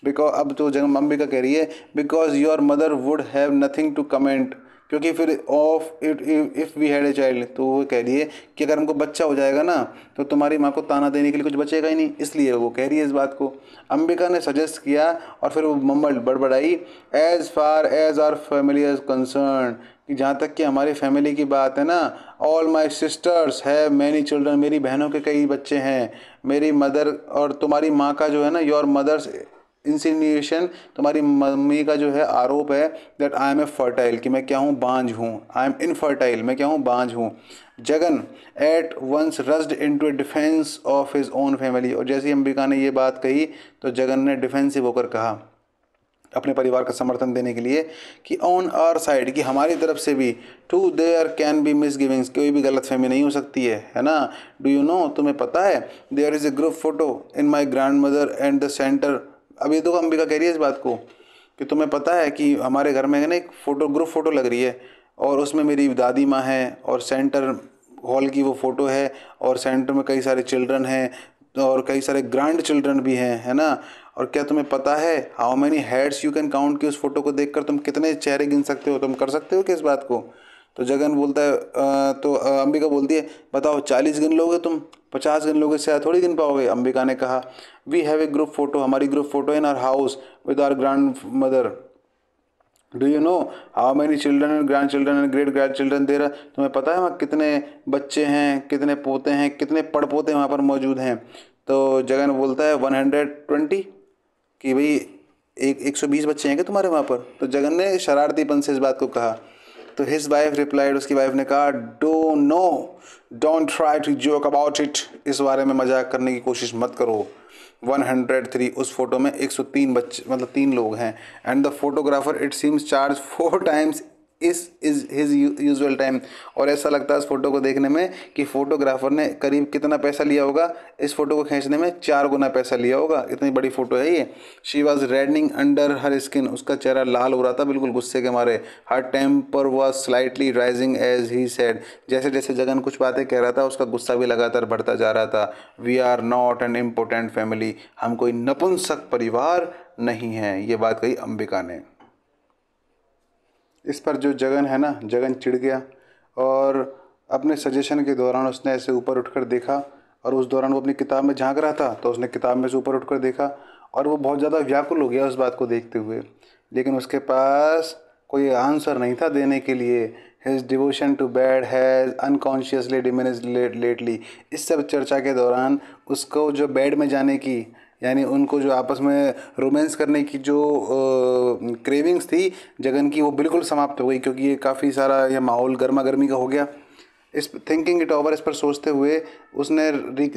बिकॉज अब तो जगन अंबिका कह रही है, because your mother would have nothing to comment, क्योंकि फिर of it if we had a child, तो वो कह रही है कि अगर हमको बच्चा हो जाएगा ना तो तुम्हारी माँ को ताना देने के लिए कुछ बचेगा ही नहीं, इसलिए वो कह रही है इस बात को। अंबिका ने सजेस्ट किया और फिर वो मम्मल बड़बड़ाई, as far as our family is concerned, कि जहाँ तक कि हमारी फैमिली की बात है ना, all my sisters have many children, मेरी बहनों के कई बच्चे हैं, मेरी मदर और तुम्हारी माँ का जो है ना, योर मदर्स इंसिनुएशन, तुम्हारी मम्मी का जो है आरोप है, that I am a fertile, कि मैं क्या हूँ, बांझ हूँ, आई एम इनफर्टाइल, मैं क्या हूँ, बांझ हूँ। Jagan at once rushed into a defence of his own family, और जैसे ही अंबिका ने ये बात कही तो जगन ने डिफेंसिव होकर कहा अपने परिवार का समर्थन देने के लिए कि ऑन आवर साइड, कि हमारी तरफ से भी, टू देयर कैन बी मिसगिविंग्स, कोई भी गलतफहमी नहीं हो सकती है ना। डू यू नो, तुम्हें पता है, there is a group photo in my grandmother and the centre. अब ये तो अंबिका कह रही है इस बात को कि तुम्हें पता है कि हमारे घर में ना एक फ़ोटो, ग्रुप फ़ोटो लग रही है और उसमें मेरी दादी माँ है और सेंटर हॉल की वो फ़ोटो है और सेंटर में कई सारे चिल्ड्रन हैं और कई सारे ग्रैंड चिल्ड्रन भी हैं, है ना। और क्या तुम्हें पता है how many heads you can count, कि उस फोटो को देखकर तुम कितने चेहरे गिन सकते हो, तुम कर सकते हो कि इस बात को। तो जगन बोलता है अंबिका बोलती है, बताओ 40 गिन लोगे तुम, 50 गिन लोगे, शायद थोड़ी गिन पाओगे। अंबिका ने कहा, we have a group photo, हमारी group photo in our house with our grandmother. Do you know how many children and grandchildren and great grandchildren there, तुम्हें पता है वहाँ कितने बच्चे हैं, कितने पोते हैं, कितने पड़पोते वहाँ पर मौजूद हैं। तो जगन बोलता है 120, कि भाई 120 बच्चे हैं क्या तुम्हारे वहाँ पर। तो जगन ने शरारतीपन से इस बात को कहा। तो हिज वाइफ रिप्लाइड, उसकी वाइफ ने कहा, don't try to joke about it, इस बारे में मजाक करने की कोशिश मत करो। 103, उस फोटो में 103 बच्चे, मतलब 3 लोग हैं। And the photographer it seems charge 4 times is his usual time, और ऐसा लगता है इस फोटो को देखने में कि फोटोग्राफर ने करीब कितना पैसा लिया होगा, इस फोटो को खींचने में 4 गुना पैसा लिया होगा, इतनी बड़ी फोटो है ये। She was reddening under her skin, उसका चेहरा लाल हो रहा था बिल्कुल गुस्से के मारे। Her temper was slightly rising as he said, जैसे जैसे जगन कुछ बातें कह रहा था उसका गुस्सा भी लगातार बढ़ता जा रहा था। We are not an important family, हम कोई नपुंसक परिवार नहीं हैं, ये बात कही अंबिका ने। इस पर जो जगन है ना, जगन चिढ़ गया और अपने सजेशन के दौरान उसने ऐसे ऊपर उठकर देखा, और उस दौरान वो अपनी किताब में झांक रहा था तो उसने किताब में से ऊपर उठकर देखा और वो बहुत ज़्यादा व्याकुल हो गया उस बात को देखते हुए, लेकिन उसके पास कोई आंसर नहीं था देने के लिए। His devotion to bed has unconsciously diminished lately, इस सब चर्चा के दौरान उसको जो बेड में जाने की, यानी उनको जो आपस में रोमांस करने की जो क्रेविंग्स थी जगन की, वो बिल्कुल समाप्त हो गई, क्योंकि ये काफ़ी सारा ये माहौल गर्मा गर्मी का हो गया। इस थिंकिंग इट ओवर, इस पर सोचते हुए उसने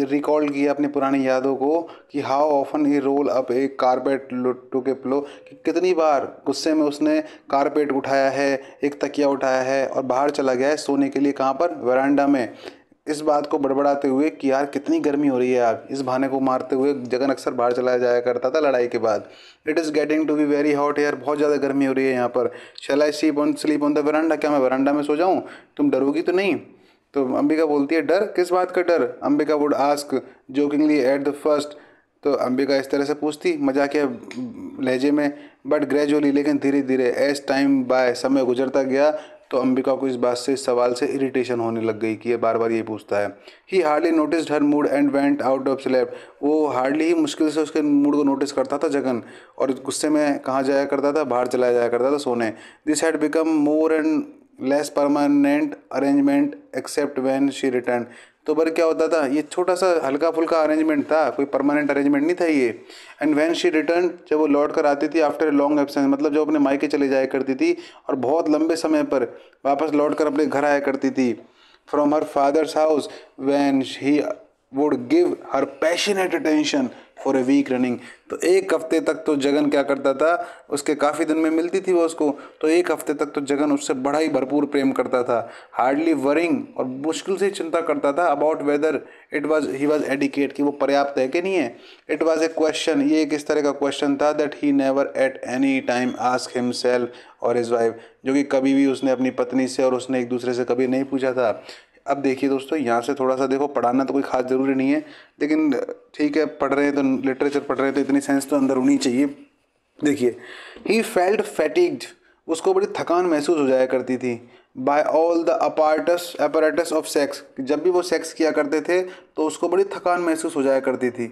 रिकॉल किया अपनी पुरानी यादों को कि how often he roll up a carpet to के पिलो, कि कितनी बार गुस्से में उसने कारपेट उठाया है, एक तकिया उठाया है और बाहर चला गया है सोने के लिए, कहाँ पर, वरांडा में। इस बात को बड़बड़ाते हुए कि यार कितनी गर्मी हो रही है यार, इस बहाने को मारते हुए जगन अक्सर बाहर चला जाया करता था लड़ाई के बाद। It is getting to be very hot, यार बहुत ज़्यादा गर्मी हो रही है यहाँ पर। Shall I sleep on the veranda, क्या मैं वरांडा में सो जाऊँ, तुम डरोगी तो नहीं। तो अंबिका बोलती है, डर, किस बात का डर, Ambika would ask jokingly at the first. तो अंबिका इस तरह से पूछती मजाकिया लहजे में, बट ग्रेजुअली, लेकिन धीरे धीरे, एज टाइम बाय, समय गुजरता गया तो अंबिका को इस बात से, इस सवाल से इरिटेशन होने लग गई कि ये बार बार ये पूछता है। He hardly noticed her mood and went out of sleep, वो हार्डली ही मुश्किल से उसके मूड को नोटिस करता था जगन, और गुस्से में कहाँ जाया करता था, बाहर चला जाया करता था सोने। This had become more and less permanent arrangement except when she return. तो पर क्या होता था, ये छोटा सा हल्का फुल्का अरेंजमेंट था, कोई परमानेंट अरेंजमेंट नहीं था ये। एंड व्हेन शी रिटर्न, जब वो लौट कर आती थी आफ्टर ए लॉन्ग एब्सेंस, मतलब जब अपने मायके चले जाया करती थी और बहुत लंबे समय पर वापस लौट कर अपने घर आया करती थी, from her father's house, when he would give her passionate attention for a week running. तो एक हफ्ते तक तो जगन क्या करता था, उसके काफ़ी दिन में मिलती थी वो उसको, तो एक हफ्ते तक तो जगन उससे बड़ा ही भरपूर प्रेम करता था। हार्डली वरिंग, और मुश्किल से चिंता करता था about whether it was he was adequate, कि वो पर्याप्त है कि नहीं है। इट वाज ए क्वेश्चन, ये एक इस तरह का क्वेश्चन था that he never at any time ask himself और हिज वाइफ, जो कि कभी भी उसने अपनी पत्नी से और उसने एक दूसरे से कभी नहीं पूछा था। अब देखिए दोस्तों, यहाँ से थोड़ा सा देखो, पढ़ाना तो कोई खास ज़रूरी नहीं है, लेकिन ठीक है, पढ़ रहे हैं तो लिटरेचर पढ़ रहे हैं तो इतनी सेंस तो अंदर होनी चाहिए। देखिए, ही फेल्ट फैटिग्ड उसको बड़ी थकान महसूस हो जाया करती थी। By all the apparatus of sex, जब भी वो सेक्स किया करते थे तो उसको बड़ी थकान महसूस हो जाया करती थी।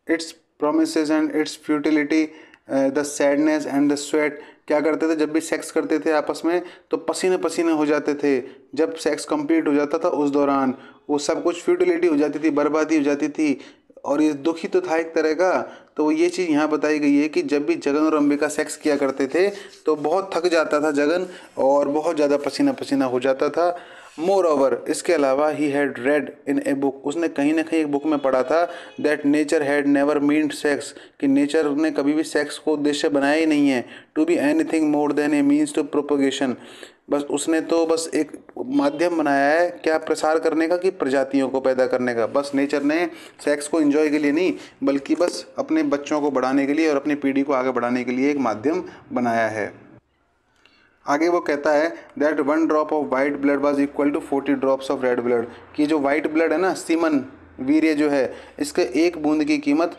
It's promises and it's futility, the sadness and the sweat, क्या करते थे जब भी सेक्स करते थे आपस में तो पसीने पसीने हो जाते थे। जब सेक्स कंप्लीट हो जाता था उस दौरान वो सब कुछ फ्यूटिलिटी हो जाती थी, बर्बादी हो जाती थी, और ये दुखी तो था एक तरह का। तो ये चीज़ यहाँ बताई गई है कि जब भी जगन और अंबिका सेक्स किया करते थे तो बहुत थक जाता था जगन और बहुत ज़्यादा पसीना पसीना हो जाता था। मोर ओवर, इसके अलावा he had read in a book, उसने कहीं ना कहीं एक बुक में पढ़ा था that nature had never meant sex, कि नेचर ने कभी भी सेक्स को उद्देश्य बनाया ही नहीं है to be anything more than a means to propagation, बस उसने तो बस एक माध्यम बनाया है क्या प्रसार करने का कि प्रजातियों को पैदा करने का। बस नेचर ने सेक्स को एंजॉय के लिए नहीं बल्कि बस अपने बच्चों को बढ़ाने के लिए और अपनी पीढ़ी को आगे बढ़ाने के लिए एक माध्यम बनाया है। आगे वो कहता है that 1 drop of white blood was equal to 40 drops of red blood, कि जो वाइट ब्लड है ना, सीमन वीर्य जो है, इसके एक बूंद की कीमत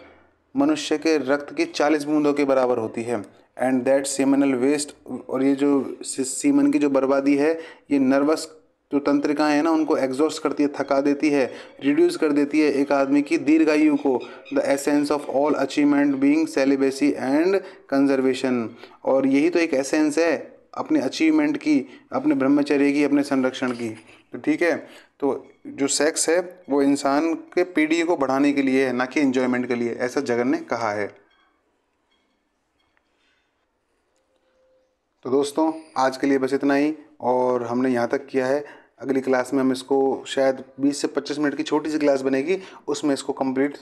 मनुष्य के रक्त की 40 बूंदों के बराबर होती है। एंड दैट सीमनल वेस्ट, और ये जो सीमन की जो बर्बादी है ये नर्वस जो तंत्रिकाएं हैं ना उनको एग्जॉस्ट करती है, थका देती है, रिड्यूस कर देती है एक आदमी की दीर्घायु को। The essence of all achievement being celibacy and conservation, और यही तो एक एसेंस है अपने अचीवमेंट की, अपने ब्रह्मचर्य की, अपने संरक्षण की। तो ठीक है, तो जो सेक्स है वो इंसान के पीढ़ी को बढ़ाने के लिए है, ना कि एंजॉयमेंट के लिए, ऐसा जगन ने कहा है। तो दोस्तों आज के लिए बस इतना ही, और हमने यहाँ तक किया है। अगली क्लास में हम इसको शायद 20 से 25 मिनट की छोटी सी क्लास बनेगी, उसमें इसको कंप्लीट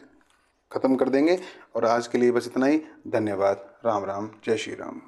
ख़त्म कर देंगे। और आज के लिए बस इतना ही। धन्यवाद। राम राम, जय श्री राम।